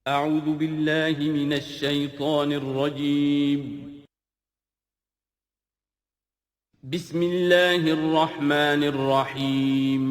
اعوذ باللہ من الشیطان الرجیم بسم اللہ الرحمن الرحیم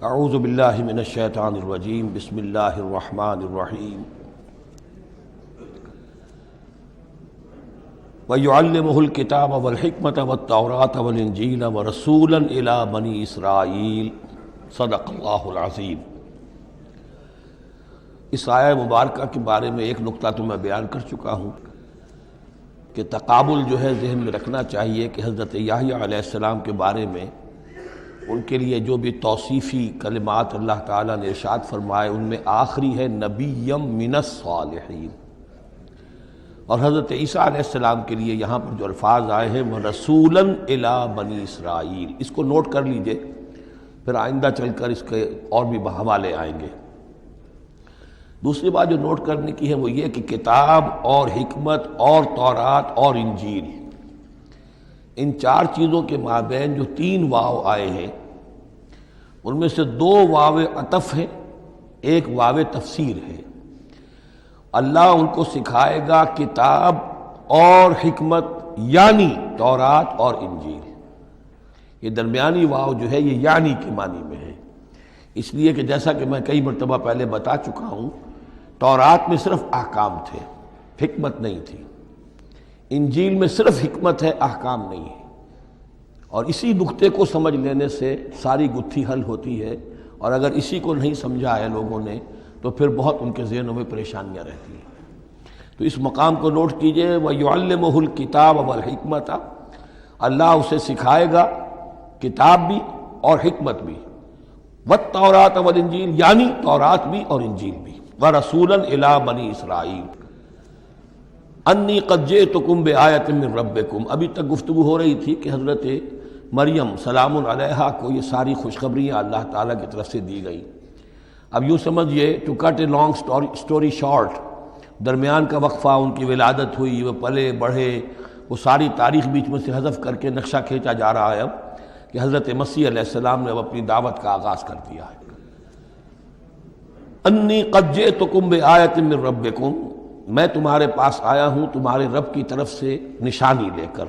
اعوذ باللہ من الشیطان الرجیم بسم اللہ الرحمن الرحیم وَيُعَلِّمُهُ الْكِتَابَ وَالْحِكْمَةَ وَالتَّوْرَاةَ وَالْإِنْجِيلَ وَرَسُولًا إِلَى بَنِي إِسْرَائِيلَ صدق اللہ العظیم۔ اس آیہ مبارکہ کے بارے میں ایک نقطہ تو میں بیان کر چکا ہوں کہ تقابل جو ہے ذہن میں رکھنا چاہیے کہ حضرت یحییٰ علیہ السلام کے بارے میں ان کے لیے جو بھی توصیفی کلمات اللہ تعالیٰ نے ارشاد فرمائے ان میں آخری ہے نبیم من الصالحین، اور حضرت عیسیٰ علیہ السلام کے لیے یہاں پر جو الفاظ آئے ہیں وہ رسولاً الی بنی اسرائیل، اس کو نوٹ کر لیجئے، پھر آئندہ چل کر اس کے اور بھی حوالے آئیں گے۔ دوسری بات جو نوٹ کرنے کی ہے وہ یہ کہ کتاب اور حکمت اور تورات اور انجیل، ان چار چیزوں کے مابین جو تین واو آئے ہیں ان میں سے دو واو عطف ہیں، ایک واو تفسیر ہے۔ اللہ ان کو سکھائے گا کتاب اور حکمت، یعنی تورات اور انجیل۔ یہ درمیانی واو جو ہے یہ یعنی کے معنی میں ہے، اس لیے کہ جیسا کہ میں کئی مرتبہ پہلے بتا چکا ہوں، تورات میں صرف احکام تھے، حکمت نہیں تھی۔ انجیل میں صرف حکمت ہے، احکام نہیں ہے، اور اسی نقطے کو سمجھ لینے سے ساری گتھی حل ہوتی ہے، اور اگر اسی کو نہیں سمجھا ہے لوگوں نے تو پھر بہت ان کے ذہنوں میں پریشانیاں رہتی ہیں۔ تو اس مقام کو نوٹ کیجئے، وَيُعَلِّمُهُ الْكِتَابَ وَالْحِكْمَةَ، اللہ اسے سکھائے گا کتاب بھی اور حکمت بھی، وَالتَّوْرَاةَ وَالْإِنْجِيلَ، یعنی تورات بھی اور انجیل بھی، وَرَسُولًا إِلَىٰ بَنِي إِسْرَائِيلَ انی قد جئتکم بآیۃ من ربکم۔ ابھی تک گفتگو ہو رہی تھی کہ حضرت مریم سلام علیہا کو یہ ساری خوشخبریاں اللہ تعالیٰ کی طرف سے دی گئی۔ اب یوں سمجھئے، to cut a long story short, درمیان کا وقفہ، ان کی ولادت ہوئی، وہ پلے بڑھے، وہ ساری تاریخ بیچ میں سے حذف کر کے نقشہ کھینچا جا رہا ہے اب کہ حضرت مسیح علیہ السلام نے اب اپنی دعوت کا آغاز کر دیا ہے۔ انی قد جئتکم بآیۃ من ربکم، میں تمہارے پاس آیا ہوں تمہارے رب کی طرف سے نشانی لے کر۔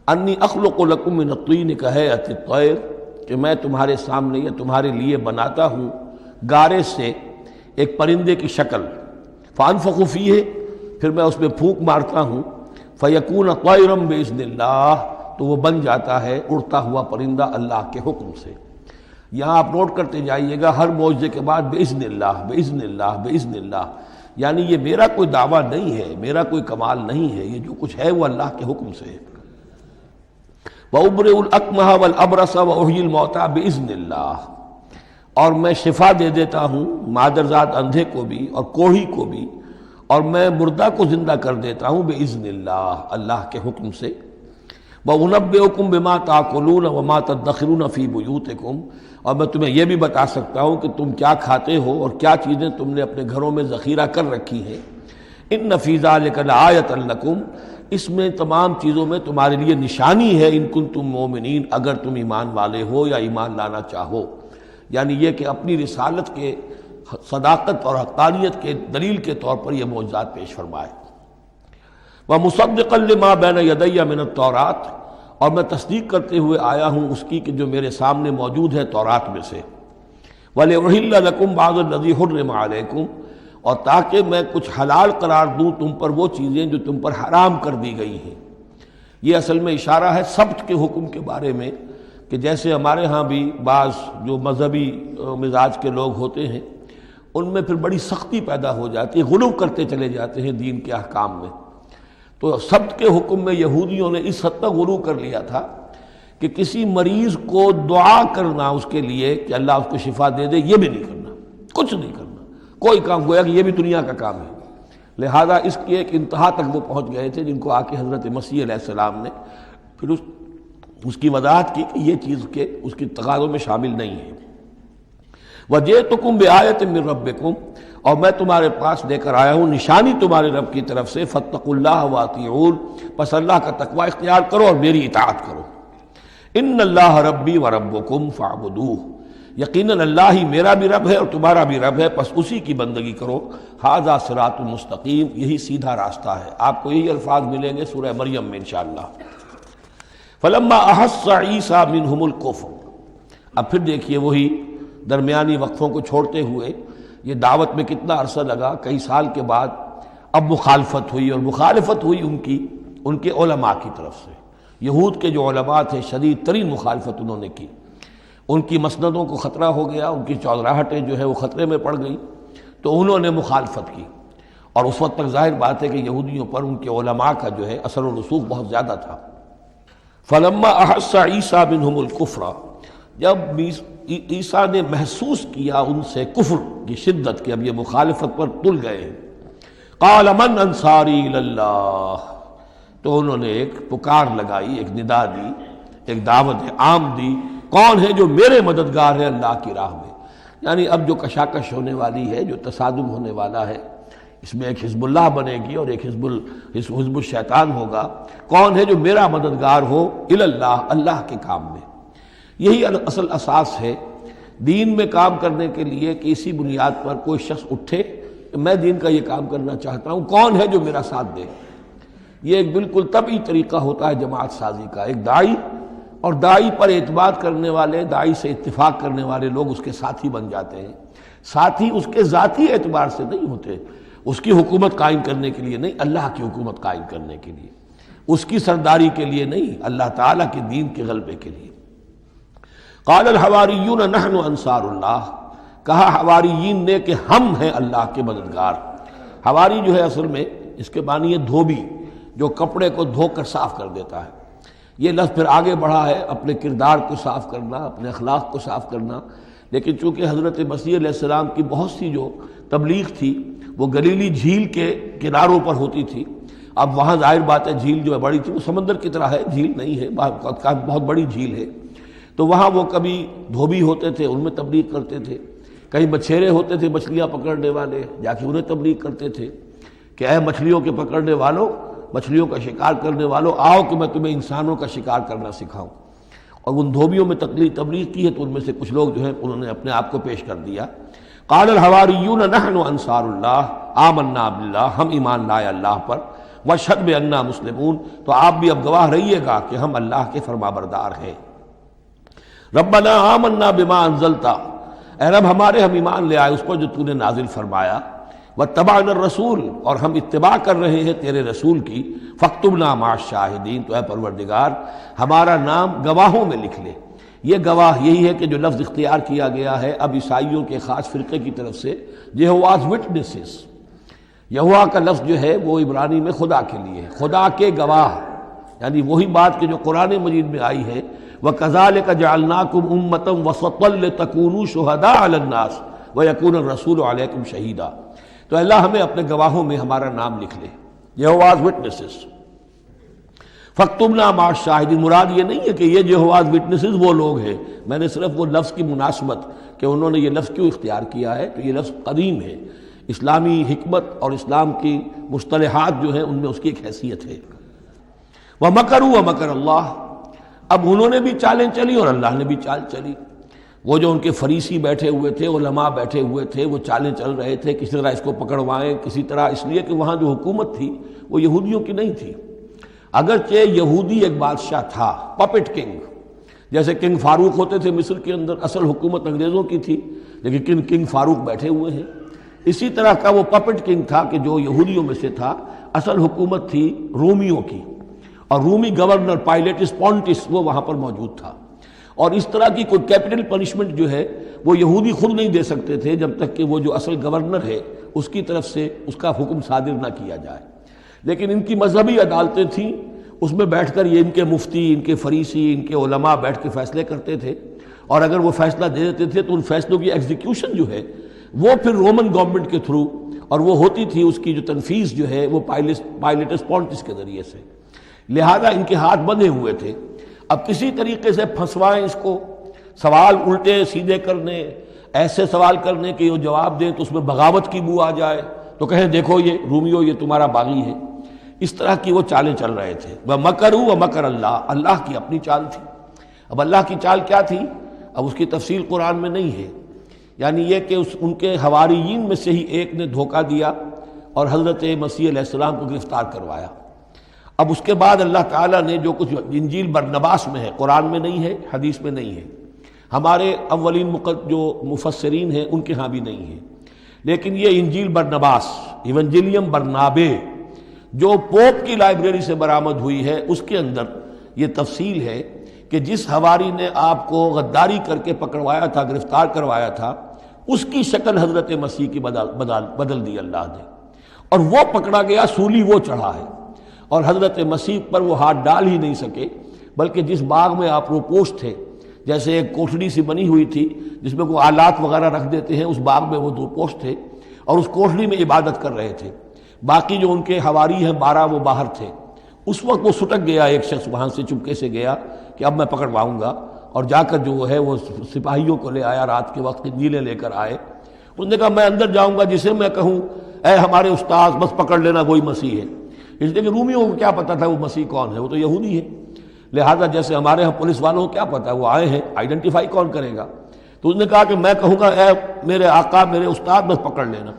انی اخلق لکم من الطین کہیئۃ الطیر، کہ میں تمہارے سامنے یا تمہارے لیے بناتا ہوں گارے سے ایک پرندے کی شکل، فانفخ فیہ، پھر میں اس میں پھونک مارتا ہوں، فیکون طیرا باذن اللہ، تو وہ بن جاتا ہے اڑتا ہوا پرندہ اللہ کے حکم سے۔ یہاں آپ نوٹ کرتے جائیے گا، ہر معجزے کے بعد باذن اللہ باذن اللہ باذن اللہ، یعنی یہ میرا کوئی دعویٰ نہیں ہے، میرا کوئی کمال نہیں ہے، یہ جو کچھ ہے وہ اللہ کے حکم سے ہے۔ وَأُبْرِئُ الْأَكْمَحَ وَالْأَبْرَصَ وَأُحْيِي الْمَوْتَىٰ بِإِذْنِ اللَّهِ، اور میں شفا دے دیتا ہوں مادرزاد اندھے کو بھی اور کوڑھی کو بھی، اور میں مردہ کو زندہ کر دیتا ہوں بِإِذْنِ اللَّهِ، اللہ کے حکم سے۔ وَأُنَبِّئُكُم بِمَا تَأْكُلُونَ وَمَا تَدَّخِرُونَ فِي بُيُوتِكُمْ، اور میں تمہیں یہ بھی بتا سکتا ہوں کہ تم کیا کھاتے ہو اور کیا چیزیں تم نے اپنے گھروں میں ذخیرہ کر رکھی ہیں۔ ان فی ذلک لآیۃ لکم، اس میں تمام چیزوں میں تمہارے لیے نشانی ہے، ان کنتم مومنین، اگر تم ایمان والے ہو یا ایمان لانا چاہو، یعنی یہ کہ اپنی رسالت کے صداقت اور حقانیت کے دلیل کے طور پر یہ معجزات پیش فرمائے۔ وَمُصَدِّقًا لِمَا بَيْنَ يَدَيَّ مِنَ التَّوْرَاةِ، اور میں تصدیق کرتے ہوئے آیا ہوں اس کی کہ جو میرے سامنے موجود ہے تورات میں سے۔ وَلِأُحِلَّ لَكُمْ بَعْضَ الَّذِي حُرِّمَ عَلَيْكُمْ، اور تاکہ میں کچھ حلال قرار دوں تم پر وہ چیزیں جو تم پر حرام کر دی گئی ہیں۔ یہ اصل میں اشارہ ہے سبت کے حکم کے بارے میں، کہ جیسے ہمارے ہاں بھی بعض جو مذہبی مزاج کے لوگ ہوتے ہیں ان میں پھر بڑی سختی پیدا ہو جاتی ہے، غلو کرتے چلے جاتے ہیں دین کے احکام میں۔ تو سبت کے حکم میں یہودیوں نے اس حد تک غلو کر لیا تھا کہ کسی مریض کو دعا کرنا اس کے لیے کہ اللہ اس کو شفا دے دے، یہ بھی نہیں کرنا، کچھ نہیں کرنا، کوئی کام، گویا کہ یہ بھی دنیا کا کام ہے۔ لہذا اس کی ایک انتہا تک وہ پہنچ گئے تھے جن کو آ کے حضرت مسیح علیہ السلام نے پھر اس کی وضاحت کی کہ یہ چیز کے اس کی تقاضوں میں شامل نہیں ہے۔ وَجِئْتُكُمْ بِآیَةٍ مِّن رَبِّكُمْ، اور میں تمہارے پاس لے کر آیا ہوں نشانی تمہارے رب کی طرف سے، فَاتَّقُوا اللَّهَ وَأَطِیعُونِ، پس اللہ کا تقوی اختیار کرو اور میری اطاعت کرو۔ ان اللہ ربی و ربکم فاعبدوہ، یقیناً اللہ ہی میرا بھی رب ہے اور تمہارا بھی رب ہے، پس اسی کی بندگی کرو۔ ھذا صراط مستقیم، یہی سیدھا راستہ ہے۔ آپ کو یہی الفاظ ملیں گے سورہ مریم میں انشاءاللہ۔ فلما احس عیسیٰ منہم الکفر، اب پھر دیکھیے وہی درمیانی وقفوں کو چھوڑتے ہوئے یہ دعوت میں کتنا عرصہ لگا، کئی سال کے بعد اب مخالفت ہوئی، اور مخالفت ہوئی ان کے علماء کی طرف سے۔ یہود کے جو علماء تھے شدید ترین مخالفت انہوں نے کی، ان کی مسندوں کو خطرہ ہو گیا، ان کی چودراہٹیں جو ہے وہ خطرے میں پڑ گئیں، تو انہوں نے مخالفت کی، اور اس وقت تک ظاہر بات ہے کہ یہودیوں پر ان کے علماء کا جو ہے اثر و رسوخ بہت زیادہ تھا۔ فلما احس عیسیٰ منہم الکفر، جب عیسیٰ نے محسوس کیا ان سے کفر کی شدت کہ اب یہ مخالفت پر تل گئے ہیں، قال من انصاری الی اللہ، تو انہوں نے ایک پکار لگائی، ایک ندا دی، ایک دعوت عام دی، کون ہے جو میرے مددگار ہے اللہ کی راہ میں؟ یعنی اب جو کشاکش ہونے والی ہے، جو تصادم ہونے والا ہے، اس میں ایک حزب اللہ بنے گی اور ایک حزب الشیطان ہوگا، کون ہے جو میرا مددگار ہو الی اللہ، اللہ کے کام میں۔ یہی اصل اساس ہے دین میں کام کرنے کے لیے کہ اسی بنیاد پر کوئی شخص اٹھے کہ میں دین کا یہ کام کرنا چاہتا ہوں، کون ہے جو میرا ساتھ دے۔ یہ ایک بالکل طبعی طریقہ ہوتا ہے جماعت سازی کا، ایک داعی اور داعی پر اعتماد کرنے والے، داعی سے اتفاق کرنے والے لوگ اس کے ساتھی بن جاتے ہیں۔ ساتھی اس کے ذاتی اعتبار سے نہیں ہوتے، اس کی حکومت قائم کرنے کے لیے نہیں، اللہ کی حکومت قائم کرنے کے لیے، اس کی سرداری کے لیے نہیں، اللہ تعالیٰ کے دین کے غلبے کے لیے۔ قال الحواریون نحن انصار اللہ، کہا حواریین نے کہ ہم ہیں اللہ کے مددگار۔ حواری جو ہے اصل میں اس کے معنی ہے دھوبی، جو کپڑے کو دھو کر صاف کر دیتا ہے۔ یہ لفظ پھر آگے بڑھا ہے اپنے کردار کو صاف کرنا، اپنے اخلاق کو صاف کرنا، لیکن چونکہ حضرت مسیح علیہ السلام کی بہت سی جو تبلیغ تھی وہ گلیلی جھیل کے کناروں پر ہوتی تھی۔ اب وہاں ظاہر بات ہے جھیل جو ہے بڑی تھی، وہ سمندر کی طرح ہے، جھیل نہیں ہے، بہت بڑی جھیل ہے، تو وہاں وہ کبھی دھوبی ہوتے تھے، ان میں تبلیغ کرتے تھے، کئی مچھیرے ہوتے تھے مچھلیاں پکڑنے والے، جا کے انہیں تبلیغ کرتے تھے کہ اے مچھلیوں کے پکڑنے والوں، مچھلیوں کا شکار کرنے والوں، آؤ کہ میں تمہیں انسانوں کا شکار کرنا سکھاؤں۔ اور ان دھوبیوں میں تبلیغ کی ہے، تو ان میں سے کچھ لوگ جو ہیں انہوں نے اپنے آپ کو پیش کر دیا۔ قال الحواریون نحن انصار اللہ آمنا باللہ، ہم ایمان لائے اللہ پر، واشہد بأننا مسلمون، تو آپ بھی اب گواہ رہیے گا کہ ہم اللہ کے فرمانبردار ہیں۔ ربنا آمنا بما انزلتا، اے رب ہمارے ہم ایمان لے آئے اس پر جو تو نے نازل فرمایا، واتبعنا الرسول، اور ہم اتباع کر رہے ہیں تیرے رسول کی، فاکتبنا مع الشاہدین، تو اے پروردگار ہمارا نام گواہوں میں لکھ لے۔ یہ گواہ یہی ہے کہ جو لفظ اختیار کیا گیا ہے اب عیسائیوں کے خاص فرقے کی طرف سے، یہواز وٹنسز، یہوا کا لفظ جو ہے وہ عبرانی میں خدا کے لیے ہے، خدا کے گواہ، یعنی وہی بات کہ جو قرآن مجید میں آئی ہے، وَكَذَلِكَ جَعَلْنَاكُمْ أُمَّةً وَسَطًا لِتَكُونُوا شُهَدَاءَ عَلَى النَّاسِ وَيَكُونَ الرَّسُولُ عَلَيْكُمْ شَهِيدًا، تو اللہ ہمیں اپنے گواہوں میں ہمارا نام لکھ لے، یہواز وٹنسز۔ فَاكْتُبْنَا مَعَ الشَّاهِدِينَ، مراد یہ نہیں ہے کہ یہ یہواز وٹنسز وہ لوگ ہیں، میں نے صرف وہ لفظ کی مناسبت کہ انہوں نے یہ لفظ کیوں اختیار کیا ہے، تو یہ لفظ قدیم ہے، اسلامی حکمت اور اسلام کی مصطلحات جو ہیں ان میں اس کی ایک حیثیت ہے۔ وَمَكَرُوا وَمَكَرَ اللَّهُ، اب انہوں نے بھی چالیں چلی اور اللہ نے بھی چال چلی۔ وہ جو ان کے فریسی بیٹھے ہوئے تھے، علماء بیٹھے ہوئے تھے، وہ چالیں چل رہے تھے کسی طرح اس کو پکڑوائیں، کسی طرح، اس لیے کہ وہاں جو حکومت تھی وہ یہودیوں کی نہیں تھی، اگرچہ یہودی ایک بادشاہ تھا، پپٹ کنگ، جیسے کنگ فاروق ہوتے تھے مصر کے اندر، اصل حکومت انگریزوں کی تھی لیکن کنگ فاروق بیٹھے ہوئے ہیں، اسی طرح کا وہ پپٹ کنگ تھا کہ جو یہودیوں میں سے تھا، اصل حکومت تھی رومیوں کی، اور رومی گورنر پائلیٹس پونٹس وہ وہاں پر موجود تھا، اور اس طرح کی کوئی کیپٹل پنشمنٹ جو ہے وہ یہودی خود نہیں دے سکتے تھے جب تک کہ وہ جو اصل گورنر ہے اس کی طرف سے اس کا حکم صادر نہ کیا جائے، لیکن ان کی مذہبی عدالتیں تھیں، اس میں بیٹھ کر یہ ان کے مفتی، ان کے فریسی، ان کے علماء بیٹھ کے فیصلے کرتے تھے، اور اگر وہ فیصلہ دے دیتے تھے تو ان فیصلوں کی ایگزیکیوشن جو ہے وہ پھر رومن گورنمنٹ کے تھرو اور وہ ہوتی تھی اس کی جو تنفیذ جو ہے وہ پائلٹس پونٹس کے ذریعے سے، لہذا ان کے ہاتھ بندھے ہوئے تھے۔ اب کسی طریقے سے پھنسوائیں اس کو، سوال الٹے سیدھے کرنے، ایسے سوال کرنے کہ وہ جواب دیں تو اس میں بغاوت کی بو آ جائے، تو کہیں دیکھو یہ رومیو یہ تمہارا باغی ہے۔ اس طرح کی وہ چالیں چل رہے تھے۔ وَمَكَرُوا وَمَكَرَ اللَّهُ، اللہ کی اپنی چال تھی۔ اب اللہ کی چال کیا تھی؟ اب اس کی تفصیل قرآن میں نہیں ہے، یعنی یہ کہ ان کے حواریین میں سے ہی ایک نے دھوکہ دیا اور حضرت مسیح علیہ السلام کو گرفتار کروایا۔ اب اس کے بعد اللہ تعالیٰ نے جو کچھ انجیل برنباس میں ہے، قرآن میں نہیں ہے، حدیث میں نہیں ہے، ہمارے اولین جو مفسرین ہیں ان کے ہاں بھی نہیں ہے، لیکن یہ انجیل برنباس، ایونجیلیم برنابے، جو پوپ کی لائبریری سے برآمد ہوئی ہے، اس کے اندر یہ تفصیل ہے کہ جس حواری نے آپ کو غداری کر کے پکڑوایا تھا، گرفتار کروایا تھا، اس کی شکل حضرت مسیح کی بدل دی اللہ نے، اور وہ پکڑا گیا، سولی وہ چڑھا ہے، اور حضرت مسیح پر وہ ہاتھ ڈال ہی نہیں سکے، بلکہ جس باغ میں آپ روپوش تھے، جیسے ایک کوٹھڑی سی بنی ہوئی تھی جس میں کوئی آلات وغیرہ رکھ دیتے ہیں، اس باغ میں وہ روپوش تھے اور اس کوٹھڑی میں عبادت کر رہے تھے، باقی جو ان کے حواری ہیں 12 وہ باہر تھے۔ اس وقت وہ سٹک گیا، ایک شخص وہاں سے چپکے سے گیا کہ اب میں پکڑواؤں گا، اور جا کر جو ہے وہ سپاہیوں کو لے آیا، رات کے وقت قندیلیں لے کر آئے، انہوں نے کہا میں اندر جاؤں گا، جسے میں کہوں اے ہمارے استاد بس پکڑ لینا وہی مسیح ہے، اس لیے کہ رومیوں کو کیا پتا تھا وہ مسیح کون ہے، وہ تو یہودی ہے، لہذا جیسے ہمارے ہاں پولیس والوں کو کیا پتا ہے وہ آئے ہیں، آئیڈینٹیفائی کون کرے گا، تو اس نے کہا کہ میں کہوں گا اے میرے آقا میرے استاد بس پکڑ لینا۔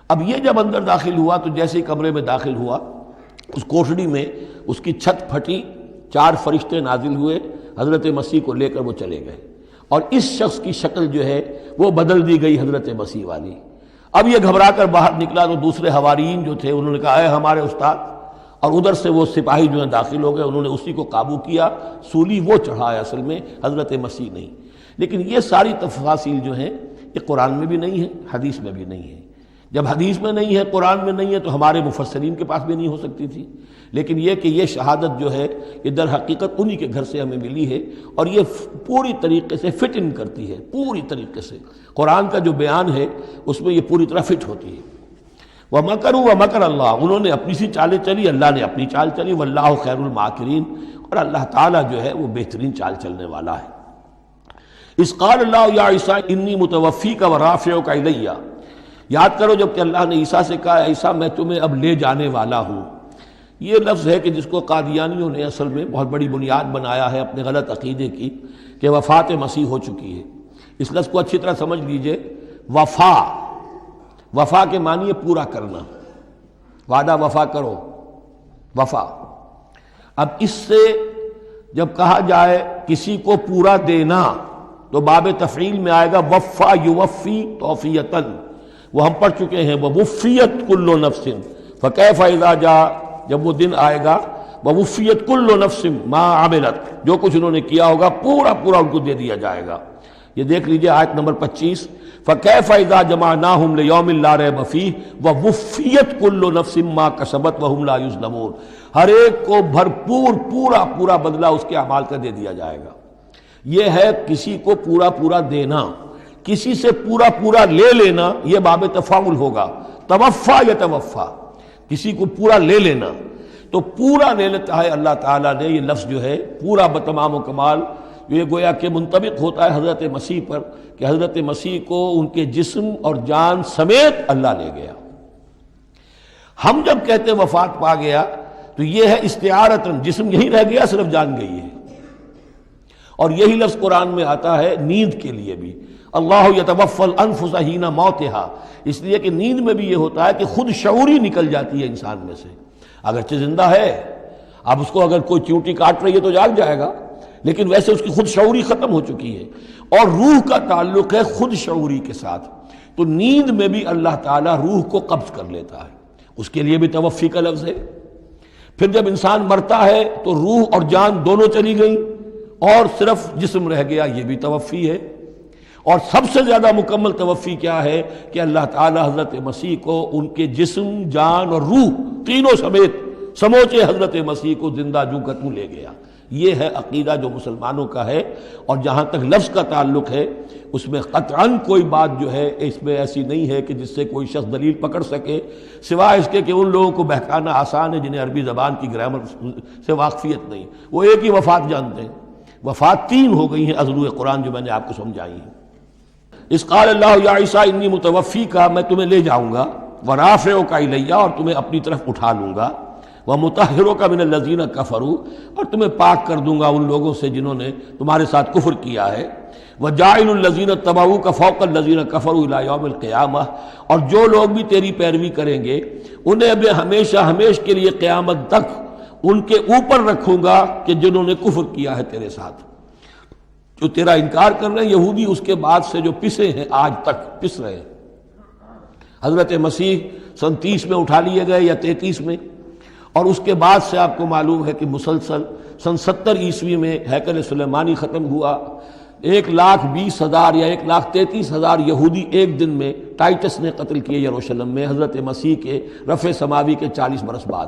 اب یہ جب اندر داخل ہوا تو جیسے ہی کمرے میں داخل ہوا، اس کوٹھڑی میں اس کی چھت پھٹی، 4 فرشتے نازل ہوئے، حضرت مسیح کو لے کر وہ چلے گئے، اور اس شخص کی شکل جو ہے وہ بدل دی گئی حضرت مسیح والی۔ اب یہ گھبرا کر باہر نکلا تو دوسرے حواریین جو تھے انہوں نے کہا اے ہمارے استاد، اور ادھر سے وہ سپاہی جو ہیں داخل ہو گئے، انہوں نے اسی کو قابو کیا، سولی وہ چڑھا ہے اصل میں، حضرت مسیح نہیں۔ لیکن یہ ساری تفاصیل جو ہیں یہ قرآن میں بھی نہیں ہے، حدیث میں بھی نہیں ہے۔ جب حدیث میں نہیں ہے، قرآن میں نہیں ہے، تو ہمارے مفسرین کے پاس بھی نہیں ہو سکتی تھی، لیکن یہ کہ یہ شہادت جو ہے یہ در حقیقت انہی کے گھر سے ہمیں ملی ہے، اور یہ پوری طریقے سے فٹ ان کرتی ہے، پوری طریقے سے قرآن کا جو بیان ہے اس میں یہ پوری طرح فٹ ہوتی ہے۔ وَمَكَرُوا وَمَكَرَ اللَّهُ، انہوں نے اپنی سی چالیں چلی، اللہ نے اپنی چال چلی، وَاللَّهُ خَيْرُ الْمَاكِرِينَ، اور اللہ تعالیٰ جو ہے وہ بہترین چال چلنے والا ہے۔ اِذْ قَالَ اللَّهُ يَا عِيسَىٰ إِنِّي مُتَوَفِّيكَ وَرَافِعُكَ إِلَيَّ، یاد کرو جب کہ اللہ نے عیسیٰ سے کہا عیسیٰ میں تمہیں اب لے جانے والا ہوں، یہ لفظ ہے کہ جس کو قادیانیوں نے اصل میں بہت بڑی بنیاد بنایا ہے اپنے غلط عقیدے کی، کہ وفات مسیح ہو چکی ہے۔ اس لفظ کو اچھی طرح سمجھ لیجئے، وفا کے معنی ہے پورا کرنا، وعدہ وفا کرو، وفا۔ اب اس سے جب کہا جائے کسی کو پورا دینا تو باب تفعیل میں آئے گا وفا یوفی توفیتاً، وہ ہم پڑھ چکے ہیں، ووفیت کل نفس فکیف اذا جاء، جب وہ دن آئے گا ووفیت کل نفس ما عملت، جو کچھ انہوں نے کیا ہوگا پورا پورا ان کو دے دیا جائے گا۔ یہ دیکھ لیجئے آیت نمبر 25، فکیف اذا جمعناہم لیوم لا ریب فیہ ووفیت کل نفس ما کسبت وہم لا یظلمون، ہر ایک کو بھرپور پورا پورا بدلہ اس کے اعمال کا دے دیا جائے گا۔ یہ ہے کسی کو پورا پورا دینا، کسی سے پورا پورا لے لینا یہ باب تفاعل ہوگا، توفا یا توفا، کسی کو پورا لے لینا، تو پورا لے لیتا ہے اللہ تعالیٰ نے۔ یہ لفظ جو ہے پورا بتمام و کمال، یہ گویا کہ منطبق ہوتا ہے حضرت مسیح پر، کہ حضرت مسیح کو ان کے جسم اور جان سمیت اللہ لے گیا۔ ہم جب کہتے وفات پا گیا تو یہ ہے استعارتاً، جسم یہی رہ گیا صرف جان گئی ہے، اور یہی لفظ قرآن میں آتا ہے نیند کے لیے بھی، اللہ یتوفی الانفس حین موتہا، اس لیے کہ نیند میں بھی یہ ہوتا ہے کہ خود شعوری نکل جاتی ہے انسان میں سے، اگرچہ زندہ ہے، اب اس کو اگر کوئی چیونٹی کاٹ رہی ہے تو جاگ جائے گا، لیکن ویسے اس کی خود شعوری ختم ہو چکی ہے، اور روح کا تعلق ہے خود شعوری کے ساتھ، تو نیند میں بھی اللہ تعالیٰ روح کو قبض کر لیتا ہے، اس کے لیے بھی توفی کا لفظ ہے۔ پھر جب انسان مرتا ہے تو روح اور جان دونوں چلی گئیں اور صرف جسم رہ گیا، یہ بھی توفی ہے۔ اور سب سے زیادہ مکمل توفی کیا ہے کہ اللہ تعالی حضرت مسیح کو ان کے جسم، جان اور روح تینوں سمیت سموچے حضرت مسیح کو زندہ جو کا توں لے گیا، یہ ہے عقیدہ جو مسلمانوں کا ہے، اور جہاں تک لفظ کا تعلق ہے اس میں قطعاً کوئی بات جو ہے اس میں ایسی نہیں ہے کہ جس سے کوئی شخص دلیل پکڑ سکے، سوائے اس کے کہ ان لوگوں کو بہکانا آسان ہے جنہیں عربی زبان کی گرامر سے واقفیت نہیں، وہ ایک ہی وفات جانتے ہیں۔ وفات 3 ہو گئی ہیں اضروء قرآن جو میں نے آپ کو سمجھائی ہیں۔ اس قال اللہ یا عیسیٰ انی متوفیکا، میں تمہیں لے جاؤں گا، ورافعک الی، اور تمہیں اپنی طرف اٹھا لوں گا، ومطہرک من الذین کفروا، اور تمہیں پاک کر دوں گا ان لوگوں سے جنہوں نے تمہارے ساتھ کفر کیا ہے، وجاعل الذین اتبعوک فوق الذین کفروا الی یوم القیامہ، اور جو لوگ بھی تیری پیروی کریں گے انہیں اب ہمیشہ ہمیش کے لیے قیامت تک ان کے اوپر رکھوں گا کہ جنہوں نے کفر کیا ہے تیرے ساتھ، جو تیرا انکار کر رہے ہیں یہودی، اس کے بعد سے جو پسے ہیں آج تک پس رہے ہیں۔ حضرت مسیح سن 30 میں اٹھا لیے گئے یا 33 میں، اور اس کے بعد سے آپ کو معلوم ہے کہ مسلسل سن 70 عیسوی میں ہیکل سلیمانی ختم ہوا، 1,20,000 یا 1,33,000 یہودی ایک دن میں ٹائٹس نے قتل کیے یروشلم میں حضرت مسیح کے رفع سماوی کے 40 برس بعد۔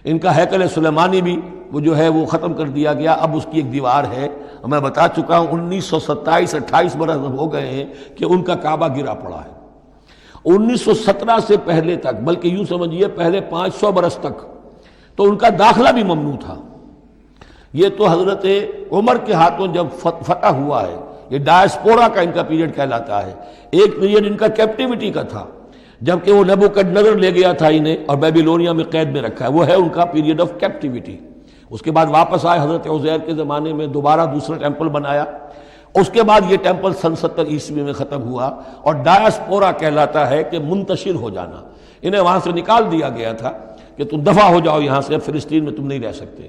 ان کا ہیکل سلیمانی بھی وہ جو ہے وہ ختم کر دیا گیا، اب اس کی ایک دیوار ہے، میں بتا چکا ہوں 1927-28 برس ہو گئے ہیں کہ ان کا کعبہ گرا پڑا ہے۔ 1917 سے پہلے تک، بلکہ یوں سمجھیے پہلے 500 برس تک تو ان کا داخلہ بھی ممنوع تھا۔ یہ تو حضرت عمر کے ہاتھوں جب فتح ہوا ہے، یہ ڈائسپورا کا ان کا پیریڈ کہلاتا ہے، ایک پیریڈ ان کا کیپٹیوٹی کا تھا جبکہ وہ نبوکڈنیزر لے گیا تھا انہیں اور بیبیلونیا میں قید میں رکھا ہے، وہ ہے ان کا پیریڈ آف کیپٹیوٹی۔ اس کے بعد واپس آئے حضرت عزیر کے زمانے میں، دوبارہ دوسرا ٹیمپل بنایا، اس کے بعد یہ ٹیمپل سن 70 عیسوی میں ختم ہوا، اور ڈائسپورا کہلاتا ہے کہ منتشر ہو جانا، انہیں وہاں سے نکال دیا گیا تھا کہ تم دفع ہو جاؤ یہاں سے، فلسطین میں تم نہیں رہ سکتے۔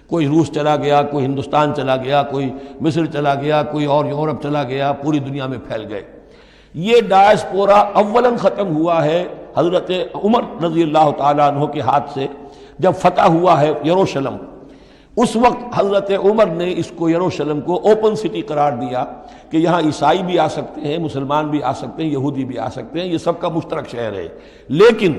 کوئی روس چلا گیا، کوئی ہندوستان چلا گیا، کوئی مصر چلا گیا، کوئی اور یورپ چلا گیا، پوری دنیا میں پھیل گئے۔ یہ ڈائسپورا اولاً ختم ہوا ہے حضرت عمر رضی اللہ تعالیٰ عنہ کے ہاتھ سے، جب فتح ہوا ہے یروشلم۔ اس وقت حضرت عمر نے اس کو یروشلم کو اوپن سٹی قرار دیا کہ یہاں عیسائی بھی آ سکتے ہیں، مسلمان بھی آ سکتے ہیں، یہودی بھی آ سکتے ہیں، یہ سب کا مشترک شہر ہے۔ لیکن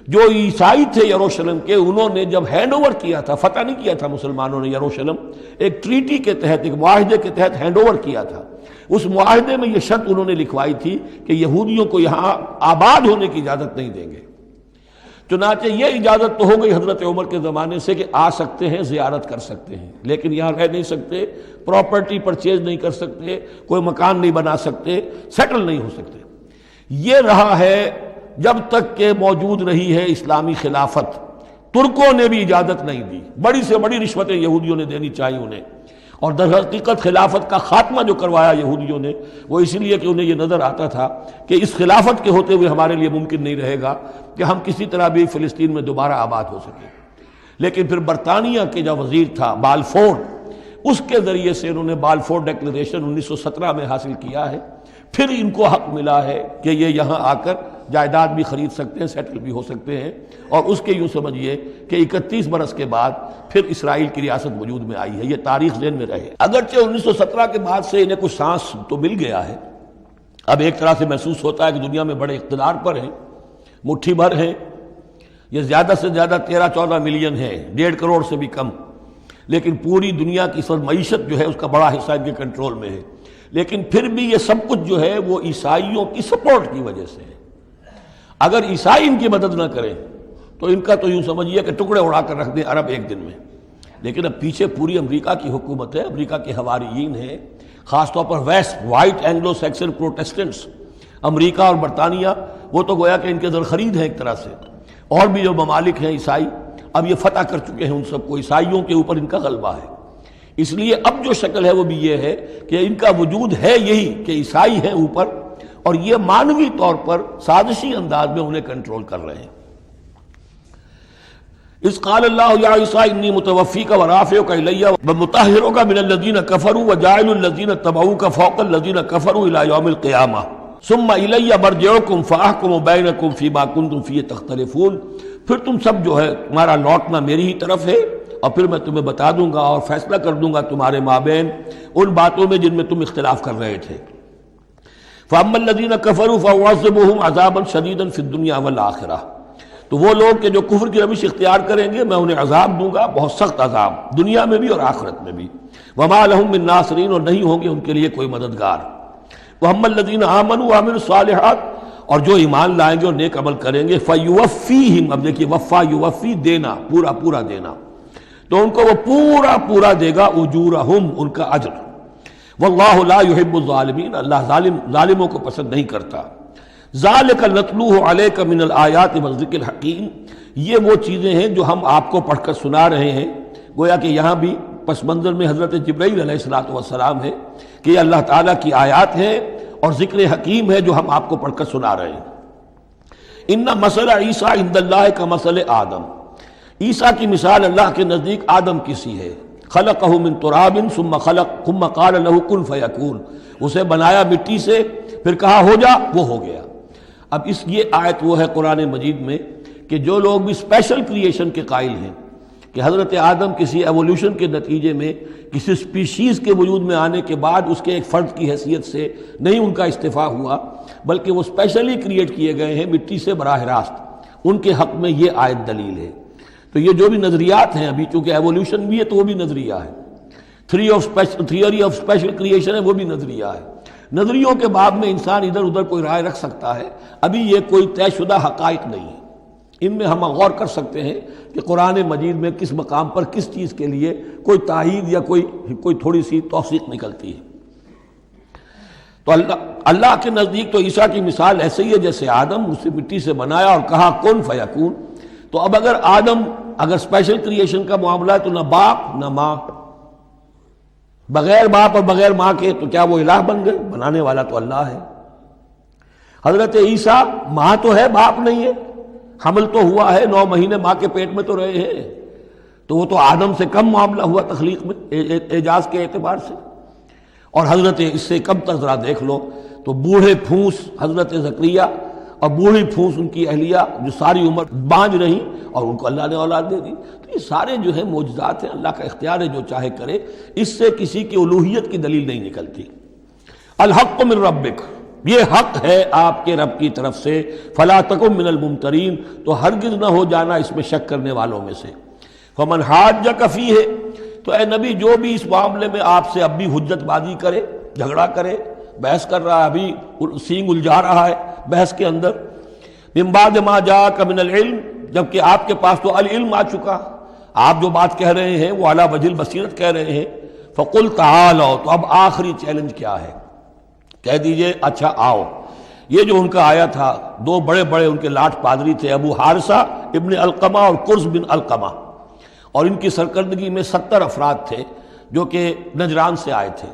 جو عیسائی تھے یروشلم کے، انہوں نے جب ہینڈ اوور کیا تھا، فتح نہیں کیا تھا مسلمانوں نے یروشلم، ایک ٹریٹی کے تحت، ایک معاہدے کے تحت ہینڈ اوور کیا تھا۔ اس معاہدے میں یہ شرط انہوں نے لکھوائی تھی کہ یہودیوں کو یہاں آباد ہونے کی اجازت نہیں دیں گے۔ چنانچہ یہ اجازت تو ہو گئی حضرت عمر کے زمانے سے کہ آ سکتے ہیں، زیارت کر سکتے ہیں، لیکن یہاں رہ نہیں سکتے، پراپرٹی پرچیز نہیں کر سکتے، کوئی مکان نہیں بنا سکتے، سیٹل نہیں ہو سکتے۔ یہ رہا ہے جب تک کہ موجود رہی ہے اسلامی خلافت۔ ترکوں نے بھی اجازت نہیں دی، بڑی سے بڑی رشوتیں یہودیوں نے دینی چاہیے انہیں، اور در حقیقت خلافت کا خاتمہ جو کروایا یہودیوں نے وہ اس لیے کہ انہیں یہ نظر آتا تھا کہ اس خلافت کے ہوتے ہوئے ہمارے لیے ممکن نہیں رہے گا کہ ہم کسی طرح بھی فلسطین میں دوبارہ آباد ہو سکیں۔ لیکن پھر برطانیہ کے جو وزیر تھا بالفور، اس کے ذریعے سے انہوں نے بالفور ڈیکلریشن 1917 میں حاصل کیا ہے، پھر ان کو حق ملا ہے کہ یہ یہاں آ کر جائیداد بھی خرید سکتے ہیں، سیٹل بھی ہو سکتے ہیں، اور اس کے یوں سمجھیے کہ 31 برس کے بعد پھر اسرائیل کی ریاست وجود میں آئی ہے۔ یہ تاریخ ذہن میں رہے۔ اگرچہ 1917 کے بعد سے انہیں کچھ سانس تو مل گیا ہے، اب ایک طرح سے محسوس ہوتا ہے کہ دنیا میں بڑے اقتدار پر ہیں، مٹھی بھر ہیں، یہ زیادہ سے زیادہ 13-14 ملین ہے، 1.5 کروڑ سے بھی کم، لیکن پوری دنیا کی سب معیشت جو ہے اس کا بڑا حصہ ان کے کنٹرول میں ہے۔ لیکن پھر بھی یہ سب کچھ جو ہے وہ عیسائیوں کی سپورٹ کی وجہ سے ہے۔ اگر عیسائی ان کی مدد نہ کریں تو ان کا تو یوں سمجھیے کہ ٹکڑے اڑا کر رکھ دیں عرب ایک دن میں۔ لیکن اب پیچھے پوری امریکہ کی حکومت ہے، امریکہ کے حواریین ہیں، خاص طور پر west white Anglo Saxon Protestants, امریکہ اور برطانیہ، وہ تو گویا کہ ان کے زرخرید ہیں ایک طرح سے، اور بھی جو ممالک ہیں عیسائی اب یہ فتح کر چکے ہیں ان سب کو، عیسائیوں کے اوپر ان کا غلبہ ہے۔ اس لیے اب جو شکل ہے وہ بھی یہ ہے کہ ان کا وجود ہے یہی کہ عیسائی ہیں اوپر، اور یہ مانوی طور پر سازشی انداز میں انہیں کنٹرول کر رہے ہیں۔ اذ قال اللہ یا عیسیٰ انی متوفیک ورافعک الی ومطہرک من الذین کفروا وجاعل الذین اتبعوک فوق الذین کفروا الی یوم القیامہ ثم الی مرجعکم فاحکم بینکم فیما کنتم فیہ تختلفون۔ پھر تم سب جو ہے تمہارا لوٹنا میری ہی طرف ہے، اور پھر میں تمہیں بتا دوں گا اور فیصلہ کر دوں گا تمہارے مابین ان باتوں میں جن میں تم اختلاف کر رہے تھے۔ فَأَمَّا الَّذِينَ كَفَرُوا فَأُعَذِّبُهُمْ عَذَابًا شَدِيدًا فِي الدُّنْيَا وَالْآخِرَةِ۔ تو وہ لوگ کہ جو کفر کی روش اختیار کریں گے میں انہیں عذاب دوں گا، بہت سخت عذاب، دنیا میں بھی اور آخرت میں بھی۔ وما لهم من ناصرین، اور نہیں ہوں گے ان کے لیے کوئی مددگار۔ واما الذین آمنوا وعملوا الصالحات، اور جو ایمان لائیں گے اور نیک عمل کریں گے، فیوفیہم، اب دیکھیے وفا یوفی، دینا، پورا پورا دینا، تو ان کو وہ پورا پورا دے گا، اجورہم، ان کا اجر۔ واللہ لا یحب الظالمین، اللہ ظالموں کو پسند نہیں کرتا۔ ذالک نتلوہ علیک من الآیات والذکر الحکیم، یہ وہ چیزیں ہیں جو ہم آپ کو پڑھ کر سنا رہے ہیں۔ گویا کہ یہاں بھی پس منظر میں حضرت جبرائیل علیہ السلام ہے کہ یہ اللہ تعالیٰ کی آیات ہیں اور ذکر حکیم ہے جو ہم آپ کو پڑھ کر سنا رہے ہیں۔ ان مثل عیسیٰ عند اللہ کا مثل آدم، عیسیٰ کی مثال اللہ کے نزدیک آدم کی سی ہے۔ خلقہ من تراب ثم قال له کن فیکون، اسے بنایا مٹی سے، پھر کہا ہو جا، وہ ہو گیا۔ اب یہ آیت وہ ہے قرآن مجید میں کہ جو لوگ بھی اسپیشل کریشن کے قائل ہیں کہ حضرت آدم کسی ایولیوشن کے نتیجے میں کسی اسپیشیز کے وجود میں آنے کے بعد اس کے ایک فرد کی حیثیت سے نہیں ان کا استفاع ہوا، بلکہ وہ اسپیشلی کریٹ کیے گئے ہیں مٹی سے براہ راست، ان کے حق میں یہ آیت دلیل ہے۔ تو یہ جو بھی نظریات ہیں ابھی، چونکہ ایولیوشن بھی ہے تو وہ بھی نظریہ ہے، تھیوری آف اسپیشل کریشن ہے وہ بھی نظریہ ہے۔ نظریوں کے باب میں انسان ادھر ادھر کوئی رائے رکھ سکتا ہے، ابھی یہ کوئی طے شدہ حقائق نہیں ہے۔ ان میں ہم غور کر سکتے ہیں کہ قرآن مجید میں کس مقام پر کس چیز کے لیے کوئی تائید یا کوئی تھوڑی سی توثیق نکلتی ہے۔ تو اللہ کے نزدیک تو عیسیٰ کی مثال ایسے ہی ہے جیسے آدم، اسے مٹی سے بنایا اور کہا کن فیکون۔ تو اب اگر آدم اگر اسپیشل کریشن کا معاملہ ہے تو نہ باپ نہ ماں، بغیر باپ اور بغیر ماں کے، تو کیا وہ الہ بن گئے؟ بنانے والا تو اللہ ہے۔ حضرت عیسیٰ ماں تو ہے، باپ نہیں ہے، حمل تو ہوا ہے، 9 مہینے ماں کے پیٹ میں تو رہے ہیں، تو وہ تو آدم سے کم معاملہ ہوا تخلیق میں اعجاز کے اعتبار سے۔ اور حضرت اس سے کم تر ذرا دیکھ لو تو بوڑھے پھونس حضرت زکریا اور بوڑھی پھونس ان کی اہلیہ جو ساری عمر بانجھ رہیں اور ان کو اللہ نے اولاد دے دی۔ تو یہ سارے جو ہیں معجزات ہیں، اللہ کا اختیار ہے جو چاہے کرے، اس سے کسی کی الوہیت کی دلیل نہیں نکلتی۔ الحق من ربک، یہ حق ہے آپ کے رب کی طرف سے، فلا تکن من الممترین، تو ہرگز نہ ہو جانا اس میں شک کرنے والوں میں سے۔ فمن حاجک فیہ، تو اے نبی جو بھی اس معاملے میں آپ سے اب بھی حجت بازی کرے، جھگڑا کرے، بحث کر رہا ہے، ابھی سینگ الجھا رہا ہے بحث کے اندر، من بعد ما جاءک من العلم، جبکہ آپ کے پاس تو العلم آ چکا، آپ جو بات کہہ رہے ہیں وہ علی وجہ البصیرت کہہ رہے ہیں، فقل تعالوا، تو اب آخری چیلنج کیا ہے؟ کہہ دیجئے اچھا آؤ۔ یہ جو ان کا آیا تھا، 2 بڑے بڑے ان کے لاٹ پادری تھے، ابو حارثہ ابن علقمہ اور قرظ بن علقمہ، اور ان کی سرکردگی میں 70 افراد تھے جو کہ نجران سے آئے تھے۔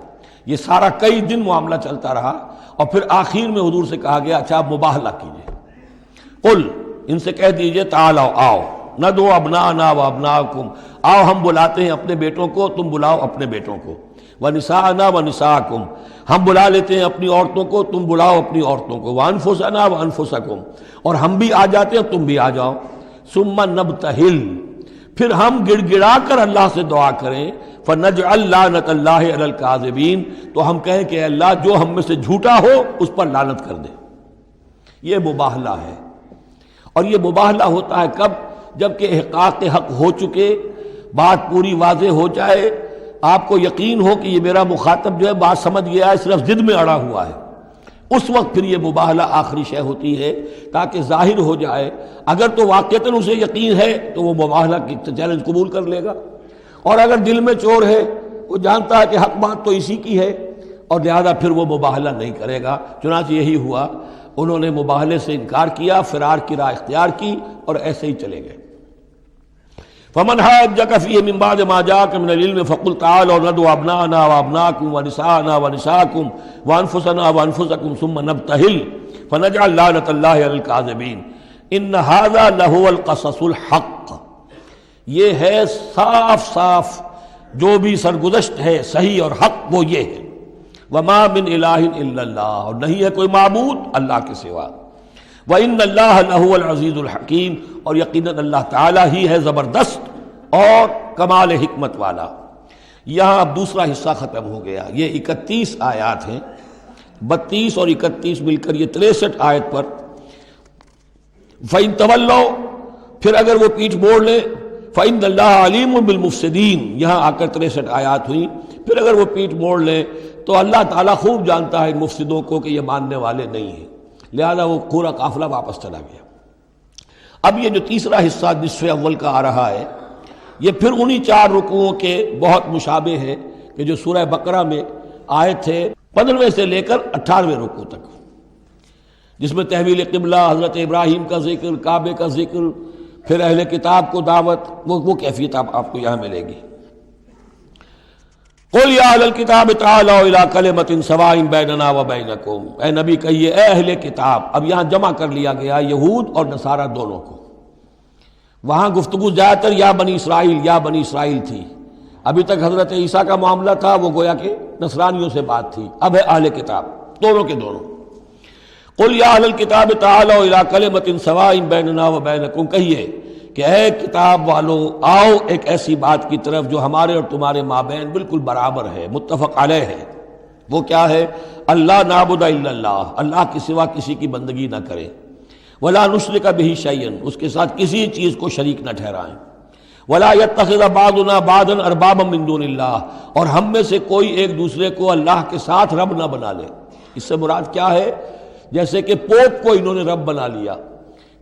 یہ سارا کئی دن معاملہ چلتا رہا، اور پھر آخر میں حضور سے کہا گیا اچھا آپ مباہلہ کیجئے، قل، ان سے کہہ دیجئے تعالوا، آؤ، ندعو ابناءنا و ابناءکم، آؤ ہم بلاتے ہیں اپنے بیٹوں کو، تم بلاؤ اپنے بیٹوں کو، ونساءنا ونساءکم، ہم بلا لیتے ہیں اپنی عورتوں کو، تم بلاؤ اپنی عورتوں کو، وانفسنا وانفسکم، اور ہم بھی آ جاتے ہیں تم بھی آ جاؤ، ثم نبتہل، پھر ہم گڑ گڑا کر اللہ سے دعا کریں، فنجعل لعنت اللہ علی الکاذبین، تو ہم کہیں کہ اللہ جو ہم میں سے جھوٹا ہو اس پر لعنت کر دے۔ یہ مباہلہ ہے، اور یہ مباہلہ ہوتا ہے کب؟ جب کہ احقاق حق ہو چکے، بات پوری واضح ہو جائے، آپ کو یقین ہو کہ یہ میرا مخاطب جو ہے بات سمجھ گیا ہے، صرف ضد میں اڑا ہوا ہے، اس وقت پھر یہ مباہلہ آخری شے ہوتی ہے تاکہ ظاہر ہو جائے۔ اگر تو واقعتاً اسے یقین ہے تو وہ مباہلہ کی چیلنج قبول کر لے گا، اور اگر دل میں چور ہے، وہ جانتا ہے کہ حق بات تو اسی کی ہے، اور لہذا پھر وہ مباہلہ نہیں کرے گا۔ چنانچہ یہی ہوا، انہوں نے مباہلے سے انکار کیا، فرار کی راہ اختیار کی، اور ایسے ہی چلے گئے۔ فمن حاجک فیہ من بعد ما جاءک من العلم فقل تعالوا ندعو ابناءنا وابناءکم ونساءنا ونساءکم وانفسنا وانفسکم ثم نبتہل فنجعل لعنت اللہ علی الکاذبین ان ھذا لہو القصص الحق، یہ ہے صاف صاف جو بھی سرگزشت ہے صحیح اور حق وہ یہ ہے، وما من الہ الا اللہ، اور نہیں ہے کوئی معبود اللہ کے سوا، وَإِنَّ اللَّهَ لَهُوَ الْعَزِيزُ الْحَكِيمُ، اور یقیناً اللہ تعالیٰ ہی ہے زبردست اور کمال حکمت والا۔ یہاں اب دوسرا حصہ ختم ہو گیا، یہ 31 آیات ہیں، 32 اور 31 مل کر یہ 63 آیت پر۔ فَإِن تَوَلَّوْا، پھر اگر وہ پیٹھ موڑ لے فَإِنَّ اللَّهَ عَلِيمٌ بِالْمُفْسِدِينَ، یہاں آ کر 63 آیات ہوئیں. پھر اگر وہ پیٹھ موڑ لے تو اللہ تعالیٰ خوب جانتا ہے ان مفسدوں کو کہ یہ ماننے والے نہیں ہیں، لہذا وہ پورا قافلہ واپس چلا گیا. اب یہ جو تیسرا حصہ نصف اول کا آ رہا ہے، یہ پھر انہی 4 رکوعوں کے بہت مشابہ ہے کہ جو سورہ بقرہ میں آئے تھے 15ویں سے لے کر 18ویں رکوع تک، جس میں تحویل قبلہ، حضرت ابراہیم کا ذکر، کعبے کا ذکر، پھر اہل کتاب کو دعوت، وہ کیفیت آپ کو یہاں ملے گی. قُلْ يَا أَهْلَ الْكِتَابِ تَعَالَوْا إِلَىٰ كَلِمَةٍ سَوَاءٍ بَيْنَنَا وَبَيْنَكُمْ، اے نبی کہیے اے اہل کتاب. اب یہاں جمع کر لیا گیا یہود اور نصارہ دونوں کو. وہاں گفتگو زیادہ تر یا بنی اسرائیل تھی. ابھی تک حضرت عیسیٰ کا معاملہ تھا، وہ گویا کہ نصرانیوں سے بات تھی. اب ہے اہل کتاب، دونوں کے دونوں. قُلْ يَا أَهْلَ الْكِتَابِ تَعَالَوْا إِلَىٰ كَلِمَةٍ سَوَاءٍ بَيْنَنَا وَبَيْنَكُمْ، کہیے کہ اے کتاب والو آؤ ایک ایسی بات کی طرف جو ہمارے اور تمہارے مابین بالکل برابر ہے، متفق علیہ ہے. وہ کیا ہے؟ اللہ نعبد الا اللہ، اللہ کے سوا کسی کی بندگی نہ کرے. ولا نشرک بہ شیئا، اس کے ساتھ کسی چیز کو شریک نہ ٹھہرائیں. ولا یتخذ بعضنا بعضا اربابا من دون اللہ، اور ہم میں سے کوئی ایک دوسرے کو اللہ کے ساتھ رب نہ بنا لے. اس سے مراد کیا ہے؟ جیسے کہ پوپ کو انہوں نے رب بنا لیا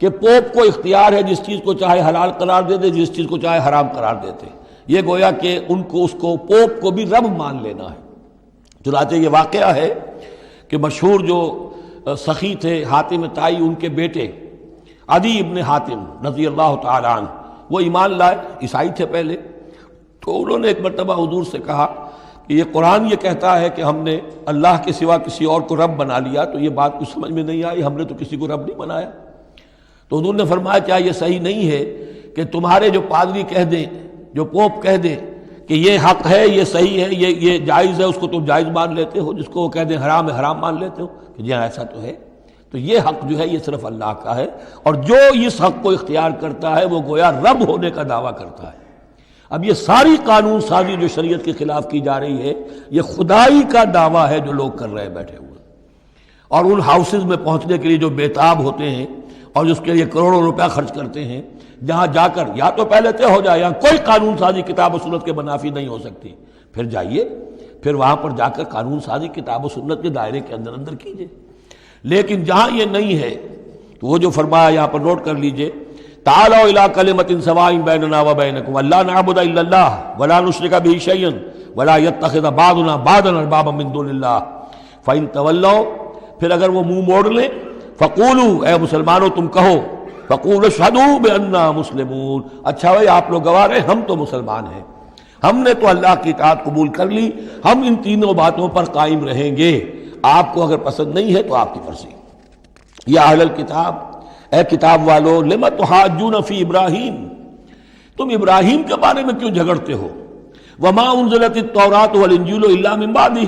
کہ پوپ کو اختیار ہے جس چیز کو چاہے حلال قرار دے دے، جس چیز کو چاہے حرام قرار دیتے. یہ گویا کہ ان کو اس کو پوپ کو بھی رب مان لینا ہے. چنانچہ یہ واقعہ ہے کہ مشہور جو سخی تھے حاتم طائی، ان کے بیٹے عدی ابن حاتم رضی اللہ تعالی عنہ، وہ ایمان لائے، عیسائی تھے پہلے. تو انہوں نے ایک مرتبہ حضور سے کہا کہ یہ قرآن یہ کہتا ہے کہ ہم نے اللہ کے سوا کسی اور کو رب بنا لیا، تو یہ بات کچھ سمجھ میں نہیں آئی، ہم نے تو کسی کو رب نہیں بنایا. تو حضور نے فرمایا کیا یہ صحیح نہیں ہے کہ تمہارے جو پادری کہہ دیں، جو پوپ کہہ دیں کہ یہ حق ہے، یہ صحیح ہے، یہ جائز ہے، اس کو تم جائز مان لیتے ہو، جس کو وہ کہہ دیں حرام ہے حرام مان لیتے ہو کہ جی ایسا تو ہے. تو یہ حق جو ہے یہ صرف اللہ کا ہے، اور جو اس حق کو اختیار کرتا ہے وہ گویا رب ہونے کا دعویٰ کرتا ہے. اب یہ ساری قانون سازی جو شریعت کے خلاف کی جا رہی ہے، یہ خدائی کا دعویٰ ہے جو لوگ کر رہے ہیں بیٹھے ہوئے. اور ان ہاؤسز میں پہنچنے کے لیے جو بےتاب ہوتے ہیں اور جس کے لیے کروڑوں روپیہ خرچ کرتے ہیں، جہاں جا کر یا تو پہلے طے ہو جائے، یہاں کوئی قانون سازی کتاب و سنت کے منافی نہیں ہو سکتی، پھر جائیے، پھر وہاں پر جا کر قانون سازی کتاب و سنت کے دائرے کے اندر اندر کیجیے. لیکن جہاں یہ نہیں ہے تو وہ جو فرمایا یہاں پر نوٹ کر لیجئے، تعالوا الی کلمۃ سواء بیننا وبینکم الا نعبد الا اللہ ولا نشرک بہ شیئا ولا یتخذ بعضنا بعضا اربابا من دون اللہ فإن تولوا، پھر اگر وہ منہ موڑ لیں، فقولوا، اے مسلمانوں تم کہو، فقولوا اشہدوا بأننا مسلمون، اچھا بھائی آپ لوگ گواہ رہے ہم تو مسلمان ہیں، ہم نے تو اللہ کی اطاعت قبول کر لی، ہم ان تینوں باتوں پر قائم رہیں گے. آپ کو اگر پسند نہیں ہے تو آپ کی مرضی. یا اہل الکتاب، اے کتاب والو، لم تحاجون فی ابراہیم، تم ابراہیم کے بارے میں کیوں جھگڑتے ہو؟ وما انزلت التوراۃ والانجیل الا من بعدہ،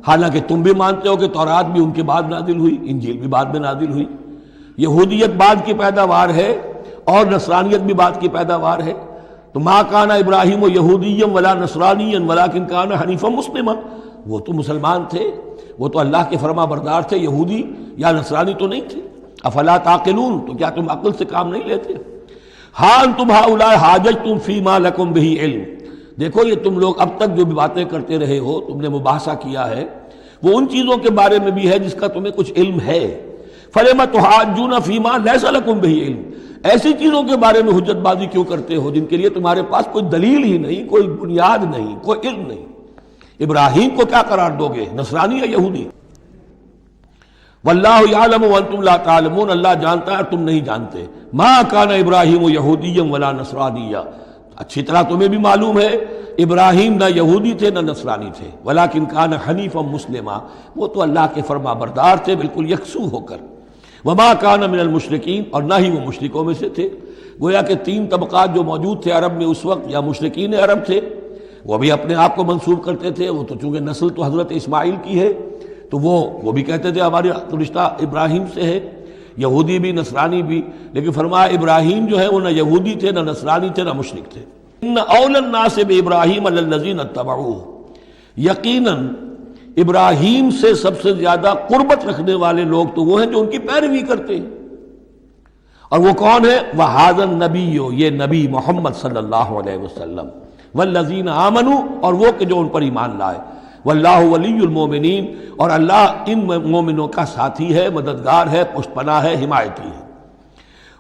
حالانکہ تم بھی مانتے ہو کہ تورات بھی ان کے بعد نازل ہوئی، انجیل بھی بعد میں نازل ہوئی. یہودیت بعد کی پیداوار ہے اور نصرانیت بھی بعد کی پیداوار ہے. تو ما کان ابراہیم یہودیا ولا نصرانیا ولکن کان حنیفا مسلما، وہ تو مسلمان تھے، وہ تو اللہ کے فرما بردار تھے، یہودی یا نصرانی تو نہیں تھے. افلا تعقلون، تو کیا تم عقل سے کام نہیں لیتے؟ ہاں انتم ہؤلاء حاججتم فیما لکم بہ علم، دیکھو یہ تم لوگ اب تک جو بھی باتیں کرتے رہے ہو، تم نے مباحثہ کیا ہے، وہ ان چیزوں کے بارے میں بھی ہے جس کا تمہیں کچھ علم ہے. فلم تحاجون فیما لیس لکم بہ علم، ایسی چیزوں کے بارے میں حجت بازی کیوں کرتے ہو جن کے لیے تمہارے پاس کوئی دلیل ہی نہیں، کوئی بنیاد نہیں، کوئی علم نہیں. ابراہیم کو کیا قرار دو گے، نصرانی یا یہودی؟ واللہ یعلم وانتم لا تعلمون، اللہ جانتا ہے تم نہیں جانتے. ما کان ابراہیم یہودیا ولا نصرانیا، اچھی طرح تمہیں بھی معلوم ہے ابراہیم نہ یہودی تھے نہ نصرانی تھے، ولیکن کان حنیفا مسلما، وہ تو اللہ کے فرما بردار تھے بالکل یکسو ہو کر. وما کان من المشرکین، اور نہ ہی وہ مشرکوں میں سے تھے. گویا کہ 3 طبقات جو موجود تھے عرب میں اس وقت، یا مشرکین عرب تھے، وہ بھی اپنے آپ کو منسوب کرتے تھے، وہ تو چونکہ نسل تو حضرت اسماعیل کی ہے تو وہ بھی کہتے تھے ہمارا رشتہ ابراہیم سے ہے، یہودی بھی نصرانی بھی. لیکن فرمایا ابراہیم جو ہے وہ نہ یہودی تھے نہ نصرانی تھے نہ مشرک تھے. ان اول الناس بابراہیم الذین اتبعوہ، یقیناً ابراہیم سے سب سے زیادہ قربت رکھنے والے لوگ تو وہ ہیں جو ان کی پیروی کرتے ہیں. اور وہ کون ہے؟ وَهَذَا النَّبِيُّ، یہ نبی محمد صلی اللہ علیہ وسلم، وَالَّذِينَ آمَنُوا، اور وہ کہ جو ان پر ایمان لائے، وَاللَّهُ وَلِيُّ الْمُؤْمِنِينَ، اور اللہ ان مومنوں کا ساتھی ہے، مددگار ہے، پشت پناہ ہے، حمایتی ہے۔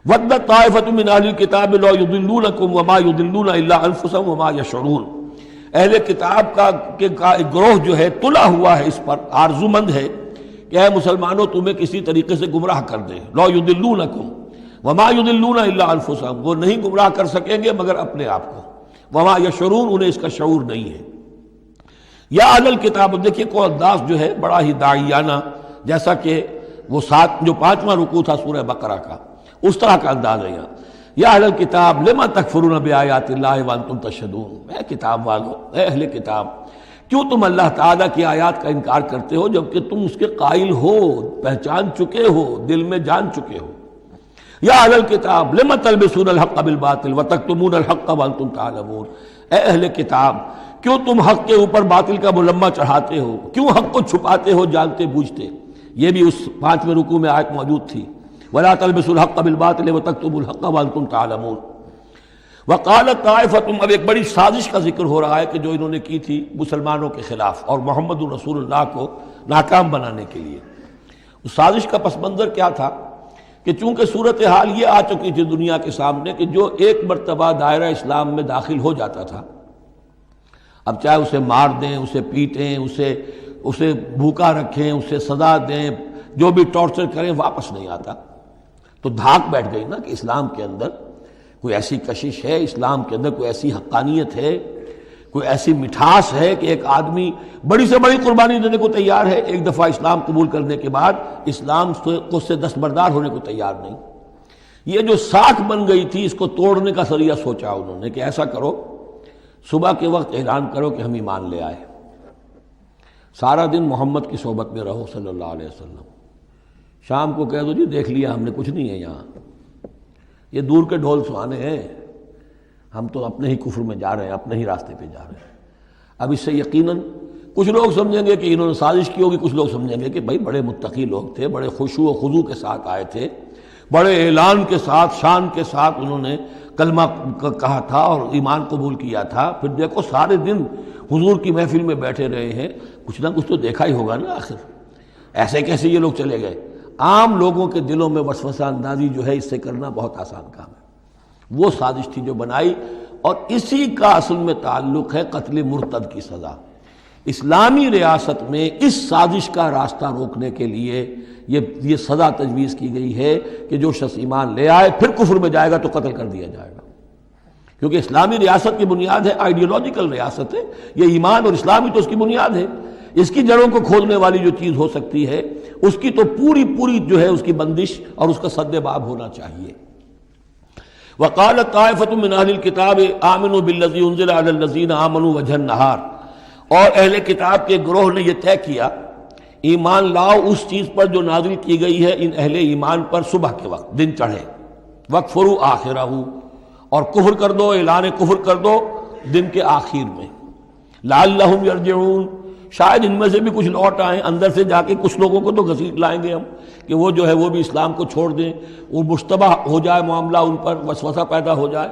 وَدَّتْ طَائِفَةٌ مِّنْ أَهْلِ الْكِتَابِ لَوْ يُضِلُّونَكُمْ وَمَا يُضِلُّونَ إِلَّا أَنفُسَهُمْ وَمَا يَشْعُرُونَ، اہل کتاب کا ایک گروہ جو ہے تلا ہوا ہے، اس پر آرزومند ہے کہ اے مسلمانوں تمہیں کسی طریقے سے گمراہ کر دیں۔ لَوْ يُضِلُّونَكُمْ وما يضلون الا انفسهم، وہ نہیں گمراہ کر سکیں گے مگر اپنے آپ کو، وما یشعرون، انہیں اس کا شعور نہیں ہے۔ یا اہل الکتاب، دیکھیے کو انداز جو ہے بڑا ہی داعیانہ، جیسا کہ وہ جو 5واں رکوع تھا سورہ بقرہ کا، اس طرح کا انداز ہے یہاں۔ یا اہل الکتاب لما تکفرون بآیات اللہ وانتم تشہدون، اے کتاب والو، اے اہل کتاب، کیوں تم اللہ تعالیٰ کی آیات کا انکار کرتے ہو جبکہ تم اس کے قائل ہو، پہچان چکے ہو، دل میں جان چکے ہو۔ یا اہل الکتاب لما تلبسون الحق بالباطل وتکتمون الحق وانتم تعلمون، اے اہل کتاب کیوں تم حق کے اوپر باطل کا ملمہ چڑھاتے ہو، کیوں حق کو چھپاتے ہو جانتے بوجھتے۔ یہ بھی اس 5ویں رکوع میں آیت موجود تھی، ولا تلبسوا الحق بالباطل وتکتموا الحق وانتم تعلمون۔ وقالت طائفۃ، اب ایک بڑی سازش کا ذکر ہو رہا ہے کہ جو انہوں نے کی تھی مسلمانوں کے خلاف اور محمد رسول اللہ کو ناکام بنانے کے لیے۔ اس سازش کا پس منظر کیا تھا کہ چونکہ صورتحال یہ آ چکی تھی دنیا کے سامنے کہ جو ایک مرتبہ دائرہ اسلام میں داخل ہو جاتا تھا، اب چاہے اسے مار دیں، اسے پیٹیں، اسے بھوکا رکھیں، اسے سزا دیں، جو بھی ٹارچر کریں، واپس نہیں آتا۔ تو دھاک بیٹھ گئی نا کہ اسلام کے اندر کوئی ایسی کشش ہے، اسلام کے اندر کوئی ایسی حقانیت ہے، کوئی ایسی مٹھاس ہے کہ ایک آدمی بڑی سے بڑی قربانی دینے کو تیار ہے، ایک دفعہ اسلام قبول کرنے کے بعد اسلام کو سے دستبردار ہونے کو تیار نہیں۔ یہ جو ساکھ بن گئی تھی اس کو توڑنے کا ذریعہ سوچا انہوں نے کہ ایسا کرو، صبح کے وقت اعلان کرو کہ ہم ایمان لے آئے، سارا دن محمد کی صحبت میں رہو صلی اللہ علیہ وسلم، شام کو کہہ دو جی دیکھ لیا ہم نے، کچھ نہیں ہے یہاں، یہ دور کے ڈھول سہانے ہیں، ہم تو اپنے ہی کفر میں جا رہے ہیں، اپنے ہی راستے پہ جا رہے ہیں۔ اب اس سے یقیناً کچھ لوگ سمجھیں گے کہ انہوں نے سازش کی ہوگی، کچھ لوگ سمجھیں گے کہ بھائی بڑے متقی لوگ تھے، بڑے خشوع و خضوع کے ساتھ آئے تھے، بڑے اعلان کے ساتھ، شان کے ساتھ انہوں نے کلمہ کہا تھا اور ایمان قبول کیا تھا، پھر دیکھو سارے دن حضور کی محفل میں بیٹھے رہے ہیں، کچھ نہ کچھ تو دیکھا ہی ہوگا نا آخر، ایسے کیسے یہ لوگ چلے گئے۔ عام لوگوں کے دلوں میں وسوسہ اندازی جو ہے اس سے کرنا بہت آسان کام ہے، وہ سازش تھی جو بنائی، اور اسی کا اصل میں تعلق ہے قتل مرتد کی سزا۔ اسلامی ریاست میں اس سازش کا راستہ روکنے کے لیے یہ سزا تجویز کی گئی ہے کہ جو شخص ایمان لے آئے پھر کفر میں جائے گا تو قتل کر دیا جائے گا، کیونکہ اسلامی ریاست کی بنیاد ہے، آئیڈیولوجیکل ریاست ہے یہ، ایمان اور اسلام ہی تو اس کی بنیاد ہے۔ اس کی جڑوں کو کھودنے والی جو چیز ہو سکتی ہے اس کی تو پوری جو ہے اس کی بندش اور اس کا سد باب ہونا چاہیے۔ وقالت طائفۃ من اہل الکتاب آمنوا بالذی انزل علی الذین آمنوا وجہ النہار، اور اہل کتاب کے گروہ نے یہ طے کیا ایمان لاؤ اس چیز پر جو نازل کی گئی ہے ان اہل ایمان پر صبح کے وقت، دن چڑھے، وکفروا آخرہ، اور کفر کر دو، اعلان کفر کر دو دن کے آخر میں، لعلہم یرجعون، شاید ان میں سے بھی کچھ لوٹ آئیں، اندر سے جا کے کچھ لوگوں کو تو گھسیٹ لائیں گے ہم کہ وہ جو ہے وہ بھی اسلام کو چھوڑ دیں، وہ مشتبہ ہو جائے معاملہ، ان پر وسوسہ پیدا ہو جائے۔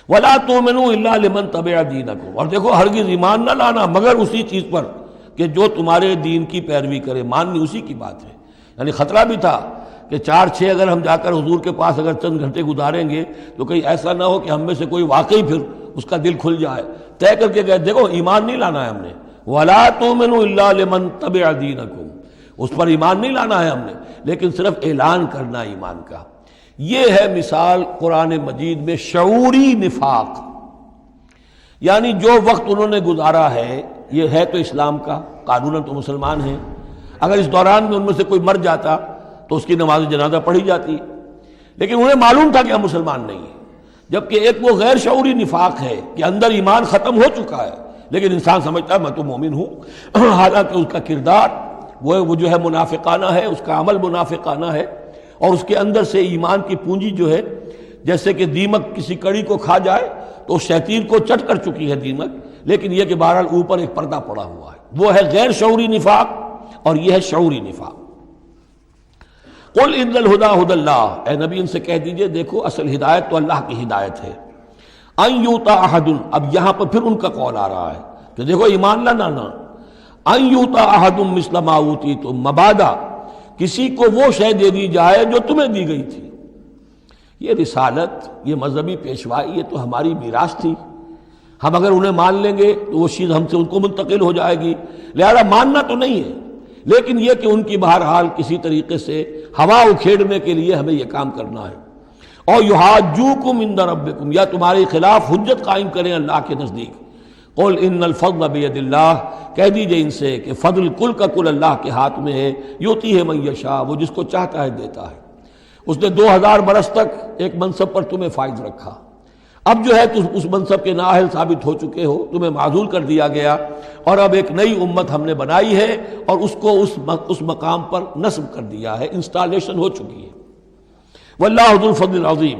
وَلَا تُؤْمِنُوا إِلَّا لِمَنْ تَبِعَ دِينَكُمْ، اور دیکھو ہرگز ایمان نہ لانا مگر اسی چیز پر کہ جو تمہارے دین کی پیروی کرے، ماننی اسی کی بات ہے۔ یعنی خطرہ بھی تھا کہ 4-6 اگر ہم جا کر حضور کے پاس اگر چند گھنٹے گزاریں گے تو کہیں ایسا نہ ہو کہ ہم میں سے کوئی واقعی پھر اس کا دل کھل جائے، طے کر کے گئے دیکھو ایمان نہیں لانا ہے ہم نے، وَلَا تُؤْمِنُوا إِلَّا لِمَنْ تَبِعَ دِينَكُمْ، اس پر ایمان نہیں لانا ہے ہم نے، لیکن صرف اعلان کرنا ایمان کا۔ یہ ہے مثال قرآن مجید میں شعوری نفاق، یعنی جو وقت انہوں نے گزارا ہے یہ ہے تو اسلام کا، قانوناً تو مسلمان ہیں، اگر اس دوران میں ان میں سے کوئی مر جاتا تو اس کی نماز جنازہ پڑھی جاتی، لیکن انہیں معلوم تھا کہ ہم مسلمان نہیں ہیں۔ جبکہ ایک وہ غیر شعوری نفاق ہے کہ اندر ایمان ختم ہو چکا ہے لیکن انسان سمجھتا ہے میں تو مومن ہوں، حالانکہ اس کا کردار وہ جو ہے منافقانہ ہے، اس کا عمل منافقانہ ہے، اور اس کے اندر سے ایمان کی پونجی جو ہے جیسے کہ دیمک کسی کڑی کو کھا جائے تو اس شیطین کو چٹ کر چکی ہے دیمک، لیکن یہ کہ بہرحال اوپر ایک پردہ پڑا ہوا ہے، وہ ہے غیر شعوری نفاق اور یہ ہے شعوری نفاق۔ قل ان الہدی ھدی اللہ، اے نبی ان سے کہہ دیجئے دیکھو اصل ہدایت تو اللہ کی ہدایت ہے۔ ان یؤتی احد، اب یہاں پر پھر ان کا قول آ رہا ہے کہ دیکھو ایمان لانا نا، ان یؤتی احد مثل ما اوتیتم، مبادا کسی کو وہ شے دے دی جائے جو تمہیں دی گئی تھی۔ یہ رسالت، یہ مذہبی پیشوائی، یہ تو ہماری میراث تھی، ہم اگر انہیں مان لیں گے تو وہ چیز ہم سے ان کو منتقل ہو جائے گی، لہذا ماننا تو نہیں ہے، لیکن یہ کہ ان کی بہرحال کسی طریقے سے ہوا اکھیڑنے کے لیے ہمیں یہ کام کرنا ہے۔ اور یحاجوکم عند ربکم، یا تمہارے خلاف حجت قائم کریں اللہ کے نزدیک۔ قل ان الفضل بید اللہ، کہہ دیجئے ان سے کہ فضل کل کا کل اللہ کے ہاتھ میں ہے، یؤتی ہے من یشاء، وہ جس کو چاہتا ہے دیتا ہے۔ اس نے 2000 برس تک ایک منصب پر تمہیں فائز رکھا، اب جو ہے تم اس منصب کے نااہل ثابت ہو چکے ہو، تمہیں معزول کر دیا گیا، اور اب ایک نئی امت ہم نے بنائی ہے اور اس کو اس مقام پر نصب کر دیا ہے، انسٹالیشن ہو چکی ہے۔ واللہ ذو الفضل العظیم،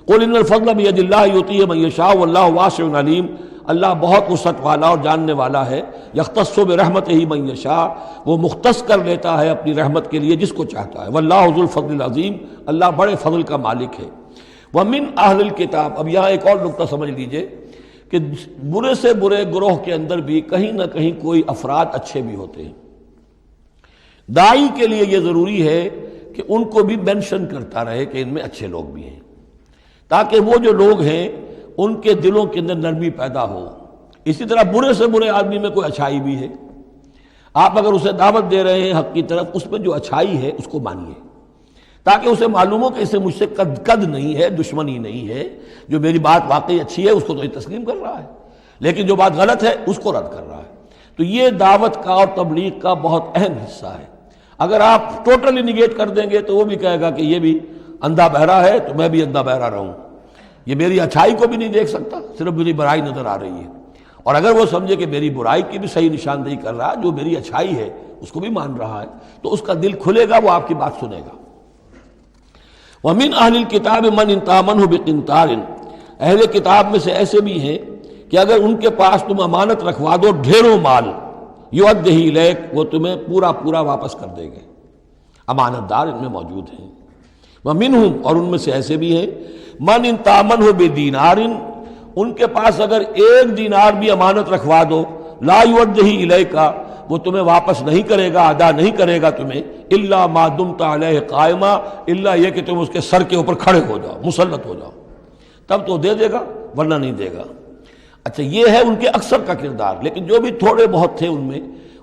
قل ان الفضل بید اللہ یؤتیہ من یشاء واللہ واسع علیم، اللہ بہت وسعت والا اور جاننے والا ہے۔ یختص برحمتہ من یشاء، وہ مختص کر لیتا ہے اپنی رحمت کے لیے جس کو چاہتا ہے۔ واللہ ذو الفضل العظیم، اللہ بڑے فضل کا مالک ہے۔ ومن اہل الکتاب، اب یہاں ایک اور نقطہ سمجھ لیجئے کہ برے سے برے گروہ کے اندر بھی کہیں نہ کہیں کوئی افراد اچھے بھی ہوتے ہیں۔ داعی کے لیے یہ ضروری ہے کہ ان کو بھی مینشن کرتا رہے کہ ان میں اچھے لوگ بھی ہیں، تاکہ وہ جو لوگ ہیں ان کے دلوں کے اندر نرمی پیدا ہو۔ اسی طرح برے سے برے آدمی میں کوئی اچھائی بھی ہے، آپ اگر اسے دعوت دے رہے ہیں حق کی طرف، اس میں جو اچھائی ہے اس کو مانیے، تاکہ اسے معلوم ہو کہ اسے مجھ سے قد نہیں ہے، دشمنی نہیں ہے، جو میری بات واقعی اچھی ہے اس کو تو یہ تسلیم کر رہا ہے، لیکن جو بات غلط ہے اس کو رد کر رہا ہے۔ تو یہ دعوت کا اور تبلیغ کا بہت اہم حصہ ہے۔ اگر آپ ٹوٹلی نگیٹ کر دیں گے تو وہ بھی کہے گا کہ یہ بھی اندھا بہرا ہے تو میں بھی اندھا بہرا رہوں، یہ میری اچھائی کو بھی نہیں دیکھ سکتا، صرف میری برائی نظر آ رہی ہے۔ اور اگر وہ سمجھے کہ میری برائی کی بھی صحیح نشاندہی کر رہا ہے، جو میری اچھائی ہے اس کو بھی مان رہا ہے، تو اس کا دل کھلے گا، وہ آپ کی بات سنے گا۔ وَمِنْ أَهْلِ الْكِتَابِ مَنْ إِنْ تَأْمَنْهُ بِقِنْطَارٍ، اہل کتاب میں سے ایسے بھی ہیں کہ اگر ان کے پاس تم امانت رکھوا دو ڈھیروں مال، یؤدیہ الیک، وہ تمہیں پورا پورا واپس کر دیں گے۔ امانت دار ان میں موجود ہیں۔ وَمِنْهُمْ، اور ان میں سے ایسے بھی ہیں، مَنْ إِنْ تَأْمَنْهُ بِدِینَارٍ، ان کے پاس اگر 1 دینار بھی امانت رکھوا دو، لا یؤدیہ الیک، وہ تمہیں واپس نہیں کرے گا، ادا نہیں کرے گا تمہیں، الا ما دمت علیہ قائما، الا یہ کہ تم اس کے سر کے اوپر کھڑے ہو جاؤ، مسلط ہو جاؤ، تب تو دے دے گا ورنہ نہیں دے گا۔ اچھا، یہ ہے ان کے اکثر کا کردار، لیکن جو بھی تھوڑے بہت تھے ان میں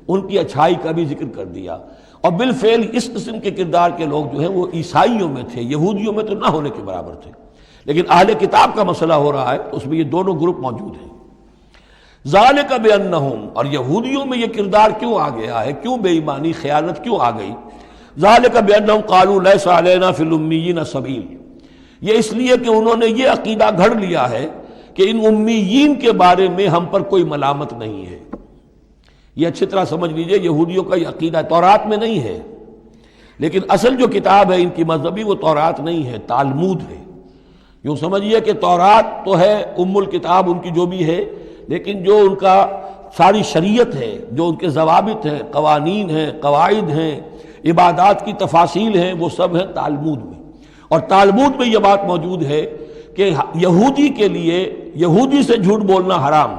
ان کی اچھائی کا بھی ذکر کر دیا۔ اور بالفعل اس قسم کے کردار کے لوگ جو ہیں وہ عیسائیوں میں تھے، یہودیوں میں تو نہ ہونے کے برابر تھے، لیکن اہل کتاب کا مسئلہ ہو رہا ہے تو اس میں یہ دونوں گروپ موجود ہیں۔ ذالک بانہم، اور یہودیوں میں یہ کردار کیوں آ گیا ہے، کیوں بے ایمانی خیانت کیوں آ گئی؟ ذالک بانہم قالوا لیس علینا فی الامیین سبیل، یہ اس لیے کہ انہوں نے یہ عقیدہ گھڑ لیا ہے کہ ان امیین کے بارے میں ہم پر کوئی ملامت نہیں ہے۔ یہ اچھی طرح سمجھ لیجئے، یہودیوں کا یہ عقیدہ تورات میں نہیں ہے، لیکن اصل جو کتاب ہے ان کی مذہبی وہ تورات نہیں ہے، تالمود ہے۔ یوں سمجھیے کہ تورات تو ہے ام الکتاب ان کی جو بھی ہے، لیکن جو ان کا ساری شریعت ہے، جو ان کے ضوابط ہیں، قوانین ہیں، قواعد ہیں، عبادات کی تفاصیل ہیں، وہ سب ہیں تالمود میں۔ اور تالمود میں یہ بات موجود ہے کہ یہودی کے لیے یہودی سے جھوٹ بولنا حرام،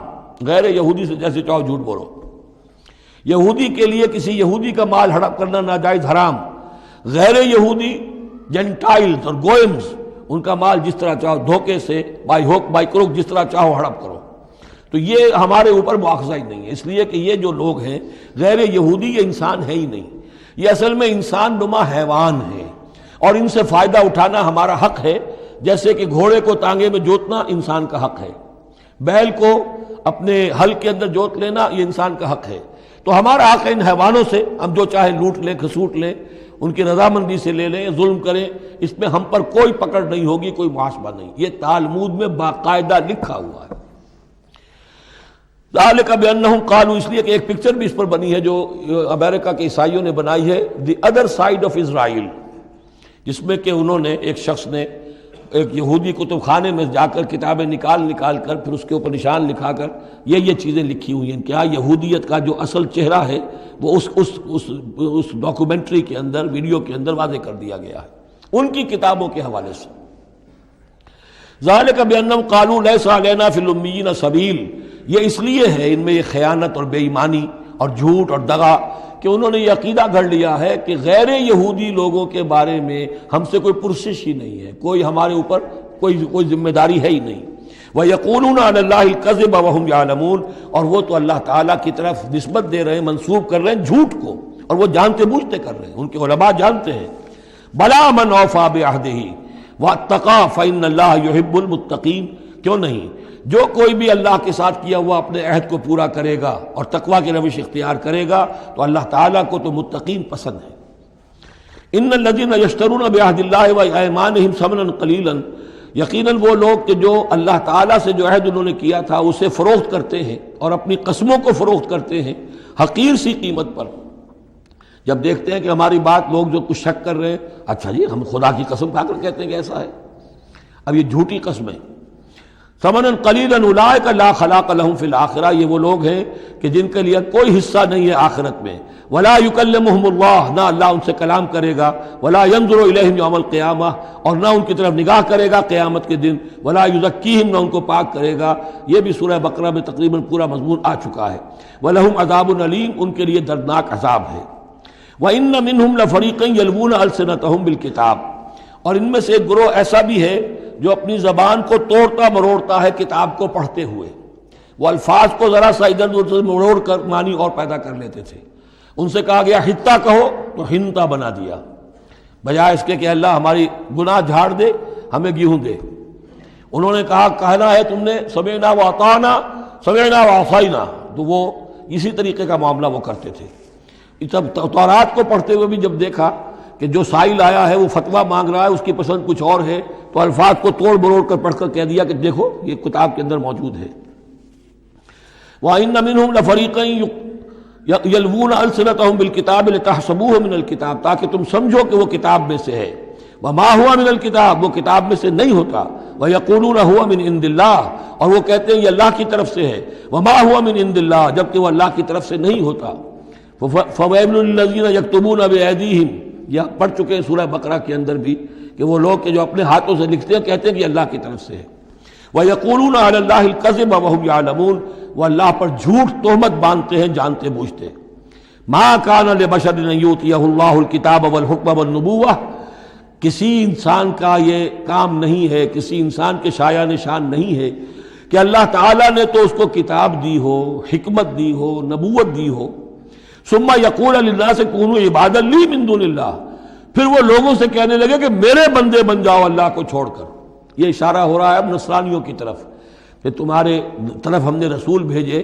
غیر یہودی سے جیسے چاہو جھوٹ بولو۔ یہودی کے لیے کسی یہودی کا مال ہڑپ کرنا ناجائز حرام، غیر یہودی جنٹائلز اور گوئمز ان کا مال جس طرح چاہو دھوکے سے، بائی ہوک بائی کروک، جس طرح چاہو ہڑپ کرو۔ تو یہ ہمارے اوپر مواخذہ ہی نہیں ہے، اس لیے کہ یہ جو لوگ ہیں غیر یہودی، یہ انسان ہے ہی نہیں، یہ اصل میں انسان نما حیوان ہے، اور ان سے فائدہ اٹھانا ہمارا حق ہے، جیسے کہ گھوڑے کو تانگے میں جوتنا انسان کا حق ہے، بیل کو اپنے حل کے اندر جوت لینا یہ انسان کا حق ہے۔ تو ہمارا حق ہے ان حیوانوں سے ہم جو چاہے لوٹ لیں، کھسوٹ لیں، ان کی رضامندی سے لے لیں، ظلم کریں، اس میں ہم پر کوئی پکڑ نہیں ہوگی، کوئی محاسبہ نہیں۔ یہ تالمود میں باقاعدہ لکھا ہوا ہے۔ ذالک بانہم قالوا، اس لیے کہ ایک پکچر بھی اس پر بنی ہے جو امریکہ کے عیسائیوں نے بنائی ہے، the other side of Israel, جس میں کہ انہوں نے ایک شخص نے ایک یہودی کتب خانے میں جا کر کتابیں نکال کر پھر اس کے اوپر نشان لکھا کر یہ چیزیں لکھی ہوئی ہیں. کیا یہودیت کا جو اصل چہرہ ہے وہ اس ڈاکومنٹری کے اندر، ویڈیو کے اندر واضح کر دیا گیا ہے ان کی کتابوں کے حوالے سے. ذالک بانہم قالوا لیس علینا فی الامیین سبیل، یہ اس لیے ہے ان میں یہ خیانت اور بے ایمانی اور جھوٹ اور دغا کہ انہوں نے یہ عقیدہ گھڑ لیا ہے کہ غیر یہودی لوگوں کے بارے میں ہم سے کوئی پرسش ہی نہیں ہے، کوئی ہمارے اوپر کوئی ذمہ داری ہے ہی نہیں. وَيَقُولُونَ عَلَى اللَّهِ الْكَذِبَ وَهُمْ يَعْلَمُونَ، اور وہ تو اللہ تعالیٰ کی طرف نسبت دے رہے ہیں، منسوب کر رہے ہیں جھوٹ کو، اور وہ جانتے بوجھتے کر رہے ہیں. ان کے علماء جانتے ہیں. بَلَا مَنْ أَوْفَىٰ بِعَهْدِهِ وَاتَّقَىٰ فَإِنَّ اللَّهَ يُحِبُّ الْمُتَّقِينَ، کیوں نہیں، جو کوئی بھی اللہ کے ساتھ کیا ہوا اپنے عہد کو پورا کرے گا اور تقویٰ کی روش اختیار کرے گا تو اللہ تعالیٰ کو تو متقین پسند ہے. ان الذین یشترون بعہد اللہ وایمانہم ثمنا قلیلا، یقیناً وہ لوگ کہ جو اللہ تعالیٰ سے جو عہد انہوں نے کیا تھا اسے فروخت کرتے ہیں اور اپنی قسموں کو فروخت کرتے ہیں حقیر سی قیمت پر. جب دیکھتے ہیں کہ ہماری بات لوگ جو کچھ شک کر رہے ہیں، اچھا جی ہم خدا کی قسم کھا کر کہتے ہیں کہ ایسا ہے، اب یہ جھوٹی قسمیں. ثمنا قلیلا اولئک لا خلاق لهم فی الآخرہ، یہ وہ لوگ ہیں کہ جن کے لیے کوئی حصہ نہیں ہے آخرت میں. ولا یکلمہم اللہ، نہ اللہ ان سے کلام کرے گا. ولا ینظر الیہم یوم القیامہ، اور نہ ان کی طرف نگاہ کرے گا قیامت کے دن. ولا یزکیہم، نہ ان کو پاک کرے گا. یہ بھی سورہ بقرہ میں تقریباً پورا مضمون آ چکا ہے. ولہم عذاب علیم، ان کے لیے دردناک عذاب ہے. وَإِنَّ مِنْهُمْ لَفَرِيقًا يَلْوُونَ أَلْسِنَتَهُم بِالْكِتَابِ، اور ان میں سے ایک گروہ ایسا بھی ہے جو اپنی زبان کو توڑتا مروڑتا ہے کتاب کو پڑھتے ہوئے. وہ الفاظ کو ذرا سا ادھر ادھر مروڑ کر معنی اور پیدا کر لیتے تھے. ان سے کہا گیا حتہ کہو تو ہنتا بنا دیا، بجائے اس کے کہ اللہ ہماری گناہ جھاڑ دے، ہمیں گیہوں دے. انہوں نے کہنا ہے تم نے سمعنا واطعنا، سمعنا وعصینا، تو وہ اسی طریقے کا معاملہ وہ کرتے تھے. تورات کو پڑھتے ہوئے بھی جب دیکھا کہ جو سائل آیا ہے وہ فتویٰ مانگ رہا ہے، اس کی پسند کچھ اور ہے، تو الفاظ کو توڑ مروڑ کر پڑھ کر کہہ دیا کہ دیکھو یہ کتاب کے اندر موجود ہے. وَإِنَّ مِنْهُمْ لَفَرِيقًا يَلْوُونَ أَلْسِنَتَهُم بِالْكِتَابِ لِتَحْسَبُوهُ مِنَ الْكِتَابِ، تاکہ تم سمجھو کہ وہ کتاب میں سے ہے. وَمَا هُوَ مِنَ الْكِتَابِ، وہ کتاب میں سے نہیں ہوتا. وَيَقُولُونَ هُوَ مِنْ عِنْدِ اللَّهِ، اور وہ کہتے ہیں یہ اللہ کی طرف سے ہے. وَمَا هُوَ مِنْ عِنْدِ اللَّهِ، جبکہ وہ اللہ کی طرف سے نہیں ہوتا. فَوَيْلٌ لِّلَّذِينَ يَكْتُبُونَ بِأَيْدِيهِمْ، یہ پڑھ چکے ہیں سورہ بقرہ کے اندر بھی کہ وہ لوگ کہ جو اپنے ہاتھوں سے لکھتے ہیں کہتے ہیں کہ اللہ کی طرف سے ہے. وَيَقُولُونَ عَلَى اللَّهِ الْكَذِبَ وَهُمْ يَعْلَمُونَ، وہ اللہ پر جھوٹ تہمت باندھتے ہیں جانتے بوجھتے. مَا كَانَ لِبَشَرٍ أَن يُؤْتِيَهُ اللَّهُ الْكِتَابَ وَالْحُكْمَ وَالنُّبُوَّةَ، کسی انسان کا یہ کام نہیں ہے، کسی انسان کے شایع نشان نہیں ہے کہ اللہ تعالیٰ نے تو اس کو کتاب دی ہو، حکمت دی ہو، نبوت دی ہو. ثم یقول للناس کونوا عبادا لی من دون اللہ، پھر وہ لوگوں سے کہنے لگے کہ میرے بندے بن جاؤ اللہ کو چھوڑ کر. یہ اشارہ ہو رہا ہے اب نصرانیوں کی طرف کہ تمہارے طرف ہم نے رسول بھیجے،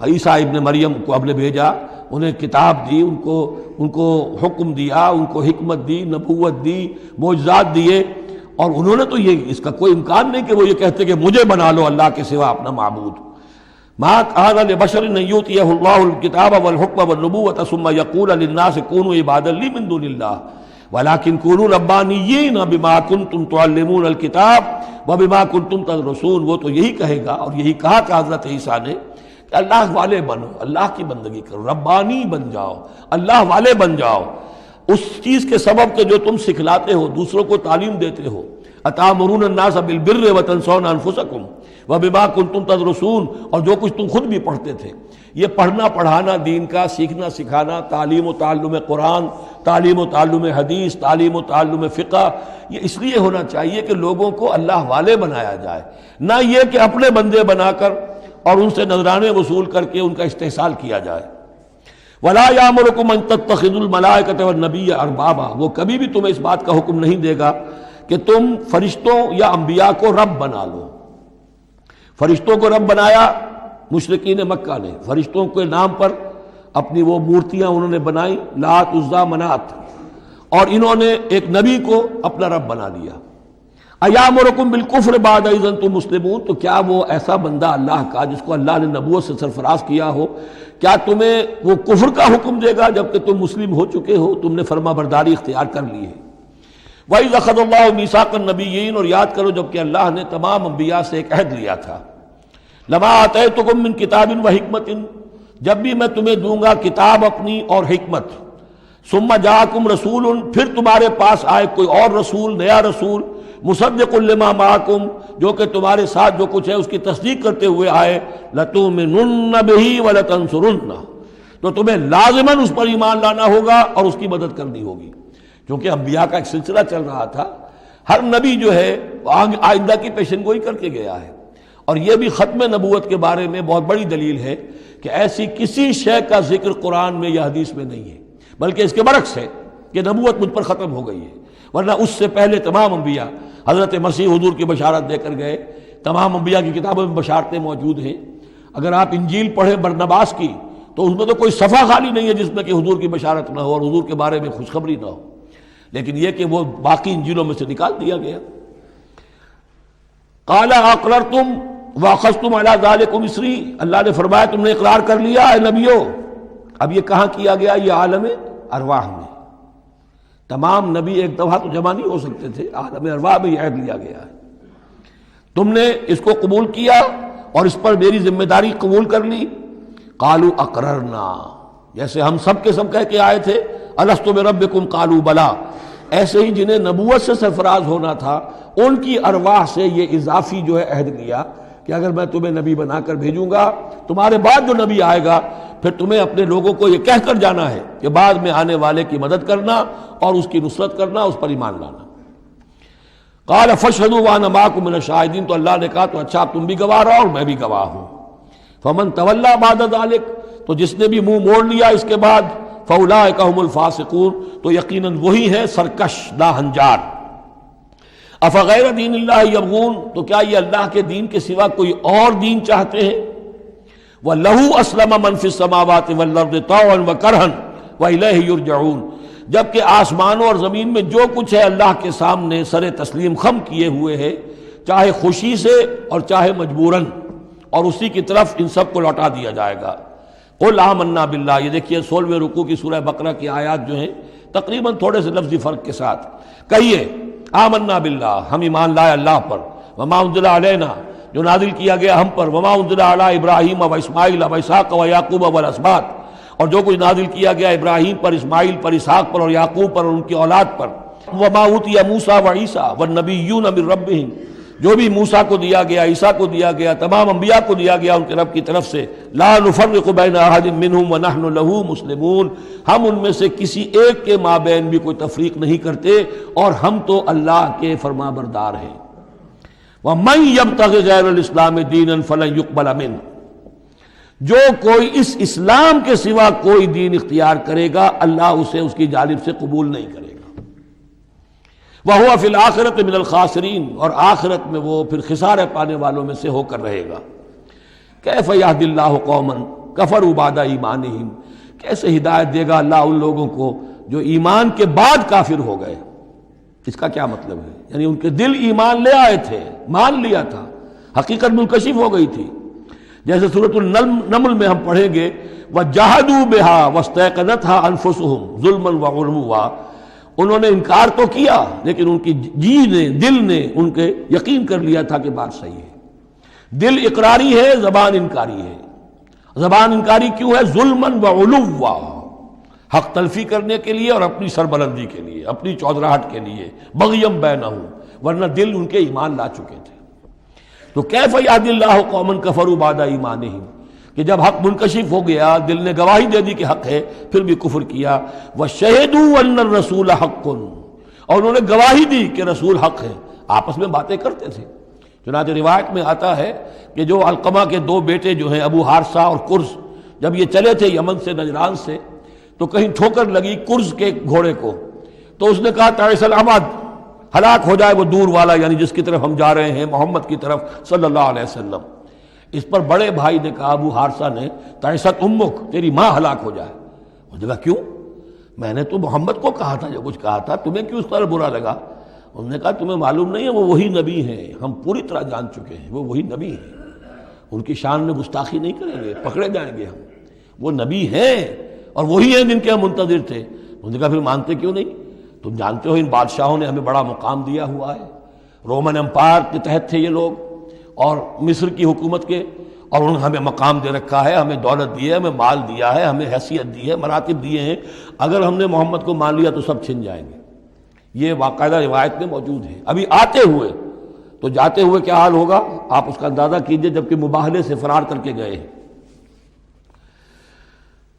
عیسیٰ ابن مریم کو ہم نے بھیجا، انہیں کتاب دی، ان کو حکم دیا، ان کو حکمت دی، نبوت دی، معجزات دیے، اور انہوں نے تو یہ اس کا کوئی امکان نہیں کہ وہ یہ کہتے کہ مجھے بنا لو اللہ کے سوا اپنا معبود. ما كان لبشر ان يؤتيه الله الكتاب والحكم والنبوة ثم يقول للناس كونوا عبادا لي من دون الله ولكن كونوا ربانيين بما كنتم تعلمون الكتاب وبما كنتم تدرسون. وہ تو یہی کہے گا اور یہی کہا کہ حضرت عیسیٰ نے کہ اللہ والے بنو، اللہ کی بندگی کرو، ربانی بن جاؤ، اللہ والے بن جاؤ اس چیز کے سبب کہ جو تم سکھلاتے ہو، دوسروں کو تعلیم دیتے ہو. اتامرون الناس بالبر وتنسون انفسکم وبما کنتم تدرسون، اور جو کچھ تم خود بھی پڑھتے تھے. یہ پڑھنا پڑھانا دین کا، سیکھنا سکھانا، تعلیم و تعلم قرآن، تعلیم و تعلم حدیث، تعلیم و تعلم فقہ، یہ اس لیے ہونا چاہیے کہ لوگوں کو اللہ والے بنایا جائے، نہ یہ کہ اپنے بندے بنا کر اور ان سے نذرانے وصول کر کے ان کا استحصال کیا جائے. ولا یامرکم ان تتخذوا الملائکۃ والنبی اربابا، وہ کبھی بھی تمہیں اس بات کا حکم نہیں دے گا کہ تم فرشتوں یا انبیاء کو رب بنا لو. فرشتوں کو رب بنایا مشرکین مکہ نے، فرشتوں کے نام پر اپنی وہ مورتیاں انہوں نے بنائی، لات عزا منات، اور انہوں نے ایک نبی کو اپنا رب بنا لیا. ایامرکم بالکفر بعد اذ انتم مسلمون، تو کیا وہ ایسا بندہ اللہ کا جس کو اللہ نے نبوت سے سرفراز کیا ہو، کیا تمہیں وہ کفر کا حکم دے گا جبکہ تم مسلم ہو چکے ہو، تم نے فرما برداری اختیار کر لی ہے. وَإِذْ أَخَذَ اللَّهُ مِيثَاقَ النَّبِيِّينَ، اور یاد کرو جب کہ اللہ نے تمام انبیاء سے ایک عہد لیا تھا، لَمَا آتَيْتُكُم مِّن كِتَابٍ وَحِكْمَةٍ، جب بھی میں تمہیں دوں گا کتاب اپنی اور حکمت، ثُمَّ جَاءَكُمْ رَسُولٌ، پھر تمہارے پاس آئے کوئی اور رسول، نیا رسول، مُصَدِّقٌ لِّمَا مَعَكُمْ، جو کہ تمہارے ساتھ جو کچھ ہے اس کی تصدیق کرتے ہوئے آئے، لَتُؤْمِنُنَّ بِهِ وَلَتَنصُرُنَّهُ، تو تمہیں لازماً اس پر ایمان لانا ہوگا اور اس کی مدد کرنی ہوگی، کیونکہ انبیاء کا ایک سلسلہ چل رہا تھا، ہر نبی جو ہے آئندہ کی پیشن گوئی کر کے گیا ہے، اور یہ بھی ختم نبوت کے بارے میں بہت بڑی دلیل ہے کہ ایسی کسی شے کا ذکر قرآن میں یا حدیث میں نہیں ہے، بلکہ اس کے برعکس ہے کہ نبوت مجھ پر ختم ہو گئی ہے، ورنہ اس سے پہلے تمام انبیاء حضرت مسیح حضور کی بشارت دے کر گئے، تمام انبیاء کی کتابوں میں بشارتیں موجود ہیں۔ اگر آپ انجیل پڑھیں برنباس کی تو اس میں تو کوئی صفحہ خالی نہیں ہے جس میں کہ حضور کی بشارت نہ ہو اور حضور کے بارے میں خوشخبری نہ ہو، لیکن یہ کہ وہ باقی انجیلوں میں سے نکال دیا گیا۔ قال اقررتم واخذتم علی ذلکم اسری، اللہ نے فرمایا تم نے اقرار کر لیا اے نبیوں۔ اب یہ کہاں کیا گیا؟ یہ عالم ارواح میں، تمام نبی ایک دفعہ تو جمع نہیں ہو سکتے تھے، عالم ارواح میں یہ عہد لیا گیا ہے، تم نے اس کو قبول کیا اور اس پر میری ذمہ داری قبول کر لی۔ قالوا اقررنا، جیسے ہم سب کے سب کہہ کے آئے تھے الست بربکم قالوا بلا، ایسے ہی جنہیں نبوت سے سرفراز ہونا تھا ان کی ارواح سے یہ اضافی جو ہے عہد لیا کہ اگر میں تمہیں نبی بنا کر بھیجوں گا، تمہارے بعد جو نبی آئے گا پھر تمہیں اپنے لوگوں کو یہ کہہ کر جانا ہے کہ بعد میں آنے والے کی مدد کرنا اور اس کی نصرت کرنا، اس پر ایمان لانا۔ قال فاشهدوا وانا معكم من الشاهدين، تو اللہ نے کہا تو اچھا تم بھی گواہ رہو اور میں بھی گواہ ہوں۔ فمن تولى بعد ذلك، تو جس نے بھی منہ موڑ لیا اس کے بعد، فاولئک هم الفاسقون، تو یقیناً وہی ہے سرکش لاہنجار۔ افغیر دین اللہ یبغون، تو کیا یہ اللہ کے دین کے سوا کوئی اور دین چاہتے ہیں؟ وَلَهُ أَسْلَمَ مَنْ فِي السَّمَاوَاتِ وَالْأَرْضِ طَوْعًا وَكَرْهًا وَإِلَيْهِ يُرْجَعُونَ، جبکہ آسمانوں اور زمین میں جو کچھ ہے اللہ کے سامنے سر تسلیم خم کیے ہوئے ہے، چاہے خوشی سے اور چاہے مجبوراً، اور اسی کی طرف ان سب کو لوٹا دیا جائے گا۔ قُلْ آمَنَّا بِاللَّهِ، یہ دیکھیے 16ویں رکوع کی سورہ بقرہ کی آیات جو ہیں تقریباً تھوڑے سے لفظی فرق کے ساتھ، کہیے آمنا باللہ، ہم ایمان لائے اللہ پر، وما انزل علینا، جو نازل کیا گیا ہم پر، وما انزل علی ابراہیم و اسماعیل و اسحاق و یعقوب والاسباط، اور جو کچھ نازل کیا گیا ابراہیم پر، اسماعیل پر، اسحاق پر اور یعقوب پر اور ان کی اولاد پر، وما اوتی موسیٰ و عیسیٰ والنبیون من ربہم، جو بھی موسیٰ کو دیا گیا، عیسیٰ کو دیا گیا، تمام انبیاء کو دیا گیا ان کے رب کی طرف سے، لا نفرق بین احد منہم ونحن لہ مسلمون، ہم ان میں سے کسی ایک کے مابین بھی کوئی تفریق نہیں کرتے اور ہم تو اللہ کے فرما بردار ہیں۔ وَمَن يَبْتَغِ غَيْرَ الْإِسْلَامِ دِينًا فَلَن يُقْبَلَ مِنْهُ، جو کوئی اس اسلام کے سوا کوئی دین اختیار کرے گا اللہ اسے اس کی جانب سے قبول نہیں کرے گا۔ وَهُوَ فِي الْآخِرَةِ مِنَ الْخَاسِرِينَ، اور آخرت میں وہ پھر خسارے پانے والوں میں سے ہو کر رہے گا۔ کیف یہدی اللہ قوما کفروا بعد ایمانہم، کیسے ہدایت دے گا اللہ ان لوگوں کو جو ایمان کے بعد کافر ہو گئے۔ اس کا کیا مطلب ہے؟ یعنی ان کے دل ایمان لے آئے تھے، مان لیا تھا، حقیقت منکشف ہو گئی تھی، جیسے سورۃ النمل میں ہم پڑھیں گے وَجَحَدُوا بِهَا وَاسْتَيْقَنَتْهَا أَنفُسُهُمْ ظُلْمًا وَعُلُوًّا، انہوں نے انکار تو کیا لیکن ان کی جی نے، دل نے ان کے یقین کر لیا تھا کہ بات صحیح ہے۔ دل اقراری ہے، زبان انکاری ہے۔ زبان انکاری کیوں ہے؟ ظلمًا وعلوا، حق تلفی کرنے کے لیے اور اپنی سربلندی کے لیے، اپنی چودراہٹ کے لیے، بغیم بینہم، ورنہ دل ان کے ایمان لا چکے تھے۔ تو کیف یہدی اللہ قوما کفروا بعد ایمانہم، کہ جب حق منکشف ہو گیا، دل نے گواہی دے دی کہ حق ہے، پھر بھی کفر کیا۔ وَشَهِدُوا أَنَّ الرَّسُولَ حَقٌّ، اور انہوں نے گواہی دی کہ رسول حق ہے، آپس میں باتیں کرتے تھے۔ چنانچہ روایت میں آتا ہے کہ جو علقمہ کے دو بیٹے جو ہیں ابو حارثہ اور کرز، جب یہ چلے تھے یمن سے، نجران سے، تو کہیں ٹھوکر لگی کرز کے گھوڑے کو، تو اس نے کہا تعیس العمد، ہلاک ہو جائے وہ دور والا، یعنی جس کی طرف ہم جا رہے ہیں، محمد کی طرف صلی اللہ علیہ وسلم۔ اس پر بڑے بھائی نے کہا، ابو حارثہ نے، تعیست امک، تیری ماں ہلاک ہو جائے۔ اس نے کہا کیوں؟ میں نے تو محمد کو کہا تھا، جو کچھ کہا تھا، تمہیں کیوں اس طرح برا لگا؟ انہوں نے کہا تمہیں معلوم نہیں ہے وہ وہی نبی ہیں، ہم پوری طرح جان چکے ہیں وہ وہی نبی ہیں، ان کی شان میں گستاخی نہیں کریں گے، پکڑے جائیں گے ہم، وہ نبی ہیں اور وہی ہیں جن کے ہم منتظر تھے۔ انہوں نے کہا پھر مانتے کیوں نہیں؟ تم جانتے ہو ان بادشاہوں نے ہمیں بڑا مقام دیا ہوا ہے، رومن امپائر کے تحت تھے یہ لوگ، اور مصر کی حکومت کے، اور انہوں نے ہمیں مقام دے رکھا ہے، ہمیں دولت دی ہے، ہمیں مال دیا ہے، ہمیں حیثیت دی ہے، مراتب دیے ہیں، اگر ہم نے محمد کو مان لیا تو سب چھن جائیں گے۔ یہ باقاعدہ روایت میں موجود ہے۔ ابھی آتے ہوئے تو جاتے ہوئے کیا حال ہوگا آپ اس کا اندازہ کیجئے، جبکہ مباہلے سے فرار کر کے گئے ہیں۔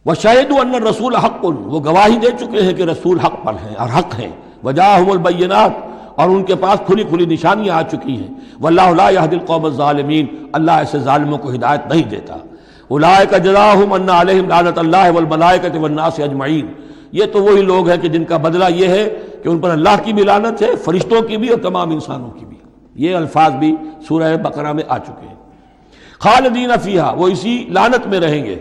وَشَهِدُوا أَنَّ الرَّسُولَ حَقٌّ، وہ گواہی دے چکے ہیں کہ رسول حق پر ہیں اور حق ہیں۔ وَجَاءَهُمُ الْبَيِّنَاتُ، اور ان کے پاس کھلی کھلی نشانیاں آ چکی ہیں۔ وَاللَّهُ لَا يَهْدِي الْقَوْمَ الظَّالِمِينَ، اللہ ایسے ظالموں کو ہدایت نہیں دیتا۔ أُولَٰئِكَ جَزَاؤُهُمْ أَنَّ عَلَيْهِمْ لَعْنَةَ اللَّهِ وَالْمَلَائِكَةِ وَالنَّاسِ أَجْمَعِينَ، یہ تو وہی لوگ ہیں کہ جن کا بدلہ یہ ہے کہ ان پر اللہ کی بھی لعنت ہے، فرشتوں کی بھی اور تمام انسانوں کی بھی۔ یہ الفاظ بھی سورہ بقرہ میں آ چکے ہیں۔ خالدین فیہا، وہ اسی لعنت میں رہیں گے۔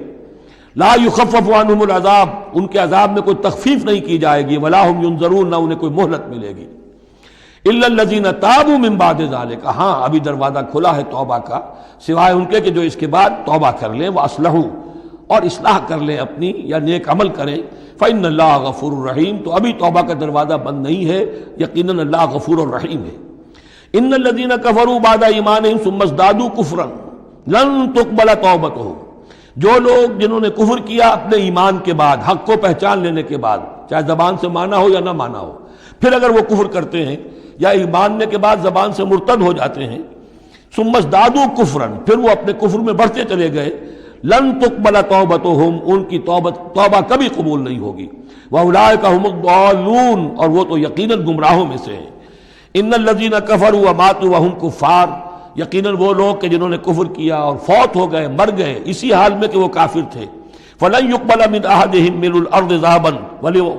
لا یخفف عنہم العذاب، ان کے عذاب میں کوئی تخفیف نہیں کی جائے گی۔ ولا ہم ینظرون، نہ انہیں کوئی مہلت ملے گی۔ الا الذین تابوا من بعد ذلک، ہاں ابھی دروازہ کھلا ہے توبہ کا، سوائے ان کے کہ جو اس کے بعد توبہ کر لیں، واصلحوا، اور اصلاح کر لیں اپنی یا نیک عمل کریں۔ فإن اللہ غفور الرحیم، تو ابھی توبہ کا دروازہ بند نہیں ہے، یقیناً اللہ غفور الرحیم ہے۔ ان الذین کفروا بعد ایمانہم ثم ازدادوا کفرا لن تقبل توبتہم، جو لوگ جنہوں نے کفر کیا اپنے ایمان کے بعد، حق کو پہچان لینے کے بعد، چاہے زبان سے مانا ہو یا نہ مانا ہو، پھر اگر وہ کفر کرتے ہیں یا ایمان ماننے کے بعد زبان سے مرتد ہو جاتے ہیں، ثم ازدادوا کفرا، پھر وہ اپنے کفر میں بڑھتے چلے گئے، لن تقبل توبتہم، ان کی توبہ کبھی قبول نہیں ہوگی۔ واولئک ھم الضالون، اور وہ تو یقیناً گمراہوں میں سے ہیں۔ ان الذین کفروا وماتوا وهم کفار، یقیناً وہ لوگ کہ جنہوں نے کفر کیا اور فوت ہو گئے، مر گئے اسی حال میں کہ وہ کافر تھے، فلن يقبل من احدهم ملء الارض ذهبا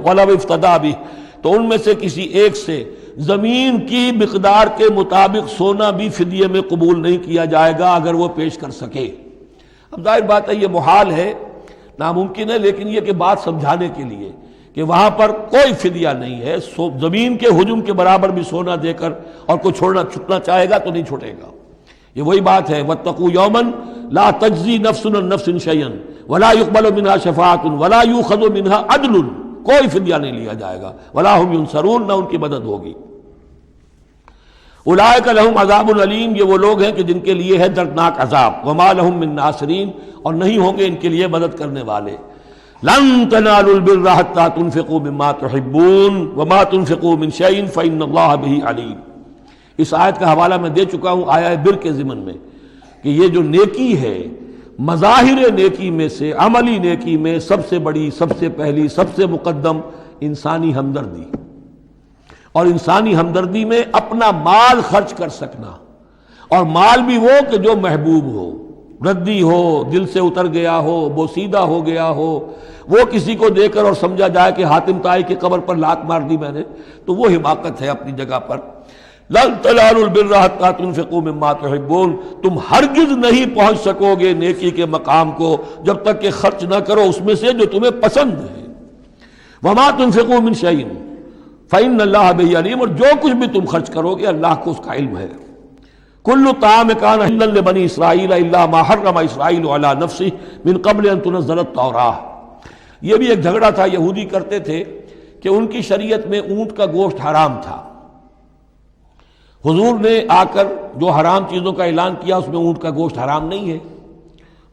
ولو افتدى به، تو ان میں سے کسی ایک سے زمین کی مقدار کے مطابق سونا بھی فدیے میں قبول نہیں کیا جائے گا اگر وہ پیش کر سکے۔ اب ظاہر بات ہے یہ محال ہے، ناممکن ہے، لیکن یہ کہ بات سمجھانے کے لیے کہ وہاں پر کوئی فدیہ نہیں ہے، زمین کے حجم کے برابر بھی سونا دے کر اور کوئی چھٹنا چاہے گا تو نہیں چھوٹے گا۔ یہ وہی بات ہے، وَاتَّقُوا يَوْمًا لَا تَجْزِي نَفْسٌ عَن نَفْسٍ شَيْئًا وَلَا يُقْبَلُ مِنْهَا شَفَاعَةٌ وَلَا يُؤْخَذُ مِنْهَا عَدْلٌ، کوئی فدیہ نہیں لیا جائے گا، وَلَا هُمْ يُنصَرُونَ، نہ ان کی مدد ہوگی۔ اولئک لہم عذاب علیم، یہ وہ لوگ ہیں کہ جن کے لیے ہے دردناک عذاب، وما لہم من ناصرین، اور نہیں ہوں گے ان کے لیے مدد کرنے والے۔ لن تنالوا البر حتى تنفقوا مما تحبون وما تنفقوا من شيء فإن الله به علیم۔ اس آیت کا حوالہ میں دے چکا ہوں آیہ بر کے ضمن میں کہ یہ جو نیکی ہے، مظاہر نیکی میں سے، عملی نیکی میں سب سے بڑی، سب سے پہلی، سب سے مقدم انسانی ہمدردی، اور انسانی ہمدردی میں اپنا مال خرچ کر سکنا، اور مال بھی وہ کہ جو محبوب ہو، ردی ہو، دل سے اتر گیا ہو، بوسیدہ ہو گیا ہو، وہ کسی کو دے کر اور سمجھا جائے کہ حاتم طائی کی قبر پر لات مار دی میں نے، تو وہ حماقت ہے اپنی جگہ پر۔ لن تنالوا البر حتى تنفقوا مما تحبون، تم ہرگز نہیں پہنچ سکو گے نیکی کے مقام کو جب تک کہ خرچ نہ کرو اس میں سے جو تمہیں پسند ہے۔ وما تنفقوا من شيء فإن الله به علیم، اور جو کچھ بھی تم خرچ کرو گے اللہ کو اس کا علم ہے۔ کل طعام کان حلا لبنی اسرائیل الا ما حرم اسرائیل علی نفسہ من قبل ان تنزل التوراۃ، یہ بھی ایک جھگڑا تھا، یہودی کرتے تھے کہ ان کی شریعت میں اونٹ کا گوشت حرام تھا۔ حضور نے آ کر جو حرام چیزوں کا اعلان کیا اس میں اونٹ کا گوشت حرام نہیں ہے۔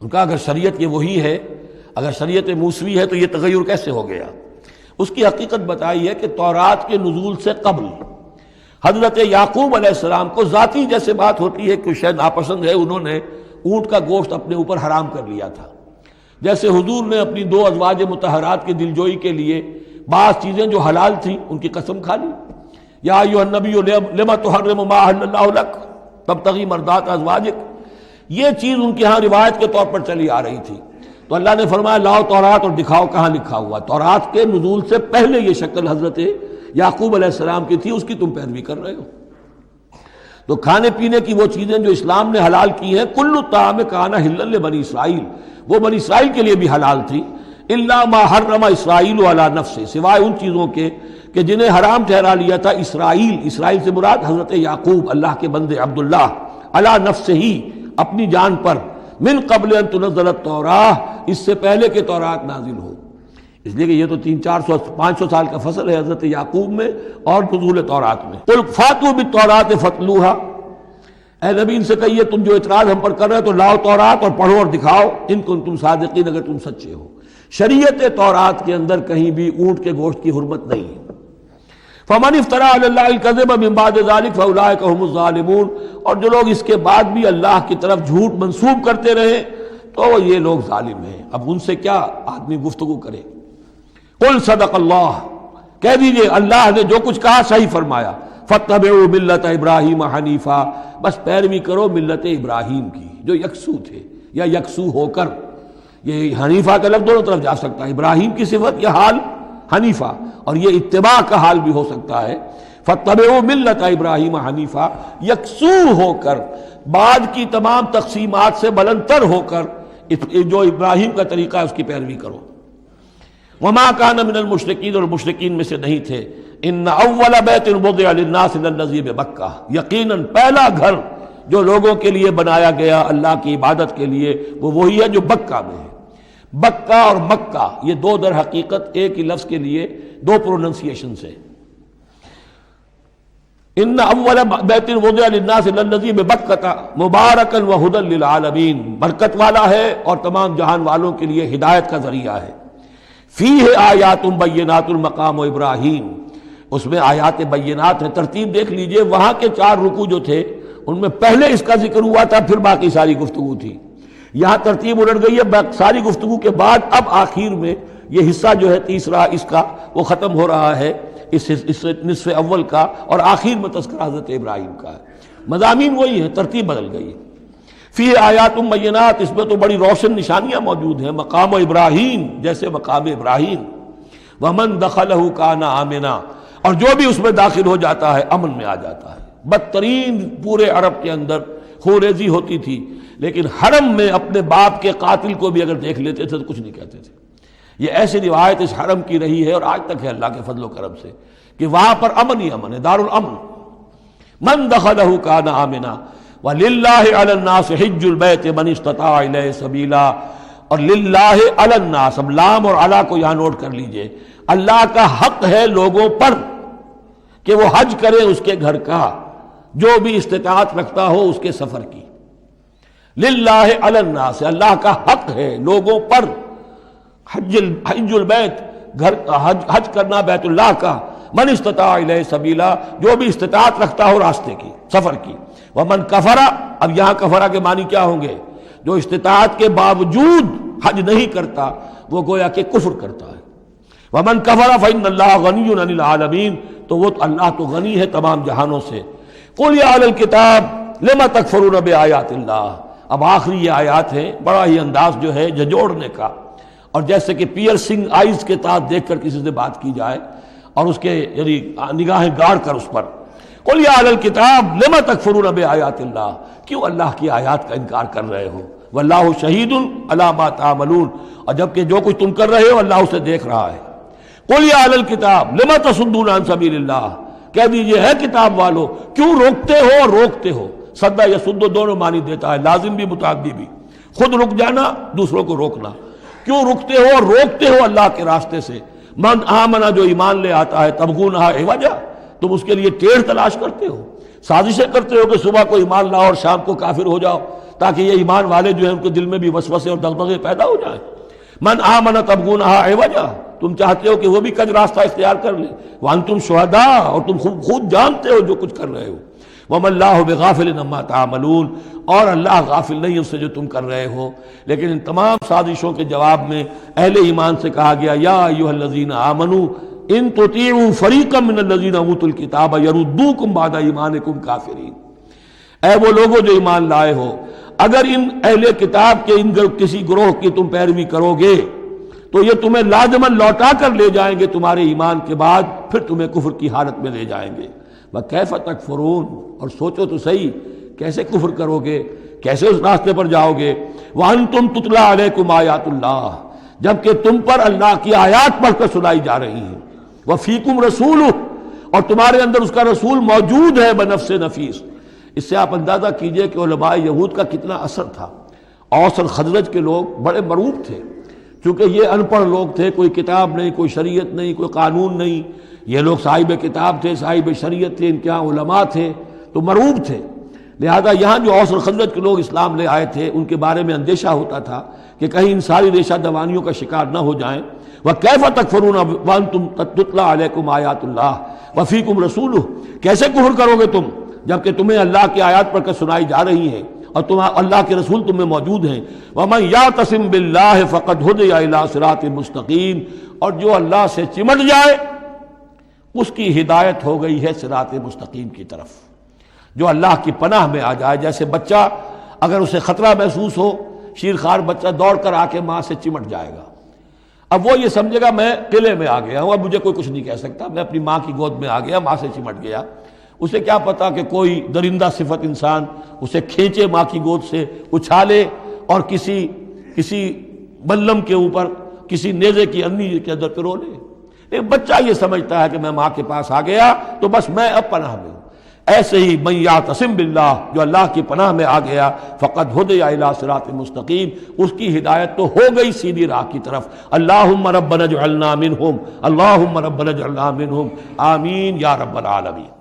ان کا اگر شریعت یہ وہی ہے، اگر شریعت موسوی ہے تو یہ تغیر کیسے ہو گیا؟ اس کی حقیقت بتائی ہے کہ تورات کے نزول سے قبل حضرت یعقوب علیہ السلام کو ذاتی جیسے بات ہوتی ہے کہ شاید ناپسند ہے، انہوں نے اونٹ کا گوشت اپنے اوپر حرام کر لیا تھا۔ جیسے حضور نے اپنی 2 ازواج مطہرات کی دلجوئی کے لیے بعض چیزیں جو حلال تھیں ان کی قسم کھا لی، یا ایھا النبی لما تحرم ما احل اللہ لک تبتغی مرضات ازواجک، یہ چیز ان کے ہاں روایت کے طور پر چلی آ رہی تھی۔ تو اللہ نے فرمایا لاؤ تورات اور دکھاؤ کہاں لکھا ہوا۔ تورات کے نزول سے پہلے یہ شکل حضرت یعقوب علیہ السلام کی تھی، اس کی تم پیروی کر رہے ہو۔ تو کھانے پینے کی وہ چیزیں جو اسلام نے حلال کی ہیں، کل الطعام کان حلا لبنی اسرائیل، وہ بنی اسرائیل کے لیے بھی حلال تھی، الا ما حرم اسرائیل علی نفسہ، سوائے ان چیزوں کے کہ جنہیں حرام ٹھہرا لیا تھا اسرائیل، اسرائیل سے مراد حضرت یعقوب اللہ کے بندے عبداللہ، علی نفسہ ہی، اپنی جان پر، من قبل ان تنزل التوراۃ، اس سے پہلے کہ تورات نازل ہو۔ اس لیے کہ یہ تو 300-400-500 سال کا فصل ہے حضرت یعقوب میں اور نزول تورات میں۔ قل فاتوا بالتوراۃ فاتلوها، اے نبی ان سے کہیے تم جو اعتراض ہم پر کر رہے ہو تو لاؤ تورات اور پڑھو اور دکھاؤ، ان کنتم صادقین، اگر تم سچے ہو۔ شریعت تورات کے اندر کہیں بھی اونٹ کے گوشت کی حرمت نہیں ہے۔ فمن افترى على الله الكذب من بعد ذلك فاولئك هم الظالمون، اور جو لوگ اس کے بعد بھی اللہ کی طرف جھوٹ منسوب کرتے رہے تو یہ لوگ ظالم ہیں۔ اب ان سے کیا آدمی گفتگو کرے؟ قل صدق اللہ، کہہ دیجئے اللہ نے جو کچھ کہا صحیح فرمایا۔ فاتبعوا ملت ابراہیم حنیفا، بس پیروی کرو ملت ابراہیم کی جو یکسو تھے یا یکسو ہو کر، یہ حنیفہ کا لفظ دونوں طرف جا سکتا ہے، ابراہیم کی صفت یا حال حنیفہ، اور یہ اتباع کا حال بھی ہو سکتا ہے۔ فاتبعوا ملت ابراہیم حنیفا، یکسو ہو کر، بعد کی تمام تقسیمات سے بلندتر ہو کر جو ابراہیم کا طریقہ ہے اس کی پیروی کرو۔ وما کان من المشرکین، اور مشرکین میں سے نہیں تھے۔ ان اول بیت وضع للناس للذی بمکہ، یقیناً پہلا گھر جو لوگوں کے لیے بنایا گیا اللہ کی عبادت کے لیے وہ وہی ہے جو بکہ میں ہے۔ بکہ اور مکہ یہ دو در حقیقت ایک ہی لفظ کے لیے دو پروننسیشن سے۔ ان اول بیت وضع للناس للذی ببکہ مبارکا وہدی للعالمین، برکت والا ہے اور تمام جہان والوں کے لیے ہدایت کا ذریعہ ہے۔ فیہ آیات بینات مقام ابراہیم، اس میں آیات بینات ہیں۔ ترتیب دیکھ لیجئے، وہاں کے 4 رکوع جو تھے ان میں پہلے اس کا ذکر ہوا تھا، پھر باقی ساری گفتگو تھی۔ یہاں ترتیب الٹ گئی ہے، ساری گفتگو کے بعد اب آخر میں یہ حصہ جو ہے تیسرا اس کا وہ ختم ہو رہا ہے، اس نصف اول کا، اور آخر میں تذکرہ حضرت ابراہیم کا ہے۔ مضامین وہی ہیں، ترتیب بدل گئی ہے۔ فی آیات بینات، اس میں تو بڑی روشن نشانیاں موجود ہیں۔ مقام ابراہیم، جیسے مقام ابراہیم، ومن دخلہ کان آمنا، اور جو بھی اس میں داخل ہو جاتا ہے امن میں آ جاتا ہے۔ بدترین پورے عرب کے اندر خوریزی ہوتی تھی، لیکن حرم میں اپنے باپ کے قاتل کو بھی اگر دیکھ لیتے تھے تو کچھ نہیں کہتے تھے۔ یہ ایسی روایت اس حرم کی رہی ہے اور آج تک ہے اللہ کے فضل و کرم سے، کہ وہاں پر امن ہی امن ہے، دار الامن۔ من دخلہ کان آمنا وَلِلَّهِ عَلَى النَّاسِ حِجُّ الْبَيْتِ مَنِ اسْتَطَاعَ إِلَيْهِ سَبِيلًا، اور للہ علی الناس، اب لام اور علی کو یہاں نوٹ کر لیجئے، اللہ کا حق ہے لوگوں پر کہ وہ حج کرے اس کے گھر کا، جو بھی استطاعت رکھتا ہو اس کے سفر کی۔ للہ علی الناس، اللہ کا حق ہے لوگوں پر، حج البیت، گھر حج کرنا بیت اللہ کا، من استطاع الیہ سبیلا، جو بھی استطاعت رکھتا ہو راستے کی، سفر کی۔ ومن کفر، اب یہاں کفرہ کے معنی کیا ہوں گے؟ جو استطاعت کے باوجود حج نہیں کرتا وہ گویا کہ کفر کرتا ہے۔ ومن کفر فإن اللہ غنی عن العالمین، تو وہ اللہ تو غنی ہے تمام جہانوں سے۔ قل یا اہل الکتاب لم تکفرون بآیات اللہ، اب آخری یہ آیات ہے، بڑا ہی انداز جو ہے جھنجھوڑنے کا، اور جیسے کہ پیئرسنگ آئیز کے ساتھ دیکھ کر کسی سے بات کی جائے اور اس کے یعنی نگاہیں گاڑ کر اس پر۔ قل یا اہل الکتاب لم تکفرون بآیات اللہ، کیوں اللہ کی آیات کا انکار کر رہے ہو؟ واللہ شہید علی ما تعملون، اور جبکہ جو کچھ تم کر رہے ہو اللہ اسے دیکھ رہا ہے۔ قل یا اہل الکتاب لم تصدون عن سبیل اللہ، کہہ دیجئے ہے کتاب والو کیوں روکتے ہو اور روکتے ہو۔ صد یا سد دونوں معنی دیتا ہے، لازم بھی متعدی بھی، خود رک جانا دوسروں کو روکنا۔ کیوں رکتے ہو اور روکتے ہو اللہ کے راستے سے؟ من آمنا، جو ایمان لے آتا ہے، تبغونہا عوجا، تم اس کے لیے ٹیڑھ تلاش کرتے ہو، سازشیں کرتے ہو کہ صبح کو ایمان لاؤ اور شام کو کافر ہو جاؤ، تاکہ یہ ایمان والے جو ہیں ان کے دل میں بھی وسوسے اور دغدغے پیدا ہو جائیں۔ من آمن تبغونہا عوجا، تم چاہتے ہو کہ وہ بھی کج راستہ اختیار کر لیں، وانتم شہداء، اور تم خود جانتے ہو جو کچھ کر رہے ہو۔ وما اللہ بغافل عما تعملون، اور اللہ غافل نہیں اس سے جو تم کر رہے ہو۔ لیکن ان تمام سازشوں کے جواب میں اہل ایمان سے کہا گیا یا ایھا الذین آمنوا ان تطیعوا فریقا من الذین اوتوا الکتاب یردوکم بعد ایمانکم کافرین، اے وہ لوگوں جو ایمان لائے ہو، اگر ان اہل کتاب کے ان کسی گروہ کی تم پیروی کرو گے تو یہ تمہیں لازماً لوٹا کر لے جائیں گے تمہارے ایمان کے بعد، پھر تمہیں کفر کی حالت میں لے جائیں گے۔ وَکَیْفَ تَکْفُرُونَ، اور سوچو تو صحیح کیسے کفر کرو گے، کیسے اس راستے پر جاؤ گے۔ وَأَنْتُمْ تُتْلَىٰ عَلَيْكُمْ آیَاتُ اللَّهِ، جبکہ تم پر اللہ کی آیات پڑھ کر سنائی جا رہی ہیں۔ وَفِيكُمْ رَسُولُهُ، اور تمہارے اندر اس کا رسول موجود ہے بنفس نفیس۔ اس سے آپ اندازہ کیجئے کہ علماء یہود کا کتنا اثر تھا۔ اوس اور خزرج کے لوگ بڑے مرعوب تھے، چونکہ یہ ان پڑھ لوگ تھے، کوئی کتاب نہیں، کوئی شریعت نہیں، کوئی قانون نہیں، یہ لوگ صاحب کتاب تھے، صاحب شریعت تھے، ان کے ہاں علماء تھے، تو مرعوب تھے۔ لہذا یہاں جو اوس اور خزرج کے لوگ اسلام لے آئے تھے ان کے بارے میں اندیشہ ہوتا تھا کہ کہیں ان ساری ریشہ دوانیوں کا شکار نہ ہو جائیں۔ وَكَيْفَ تَكْفُرُونَ وَأَنْتُمْ تُتْلَىٰ عَلَيْكُمْ آیَاتُ اللَّهِ وَفِيكُمْ رَسُولُهُ، کیسے کفر کرو گے تم جبکہ تمہیں اللہ کی آیات پڑھ کر سنائی جا رہی ہیں اور اللہ کے رسول تم میں موجود ہیں۔ وَمَنْ يَعْتَصِمْ بِاللَّهِ فَقَدْ هُدِيَ إِلَىٰ صِرَاطٍ مُسْتَقِيمٍ، اور جو اللہ سے چمٹ جائے اس کی ہدایت ہو گئی ہے صراط مستقیم کی طرف۔ جو اللہ کی پناہ میں آ جائے، جیسے بچہ اگر اسے خطرہ محسوس ہو، شیرخوار بچہ دوڑ کر آ کے ماں سے چمٹ جائے گا، اب وہ یہ سمجھے گا میں قلعے میں آ گیا ہوں، اب مجھے کوئی کچھ نہیں کہہ سکتا، میں اپنی ماں کی گود میں آ گیا، ماں سے چمٹ گیا۔ اسے کیا پتا کہ کوئی درندہ صفت انسان اسے کھینچے ماں کی گود سے، اچھالے اور کسی بلم کے اوپر کسی نیزے کی انی کے اندر پرو لے۔ لیکن بچہ یہ سمجھتا ہے کہ میں ماں کے پاس آ گیا تو بس میں اب پناہ میں ہوں۔ ایسے ہی من یعتصم باللہ، جو اللہ کی پناہ میں آ گیا، فقد ہدی الی صراط مستقیم، اس کی ہدایت تو ہو گئی سیدھی راہ کی طرف۔ اللہم ربنا اجعلنا منہم، اللہم ربنا اجعلنا منہم، آمین یا رب العالمین۔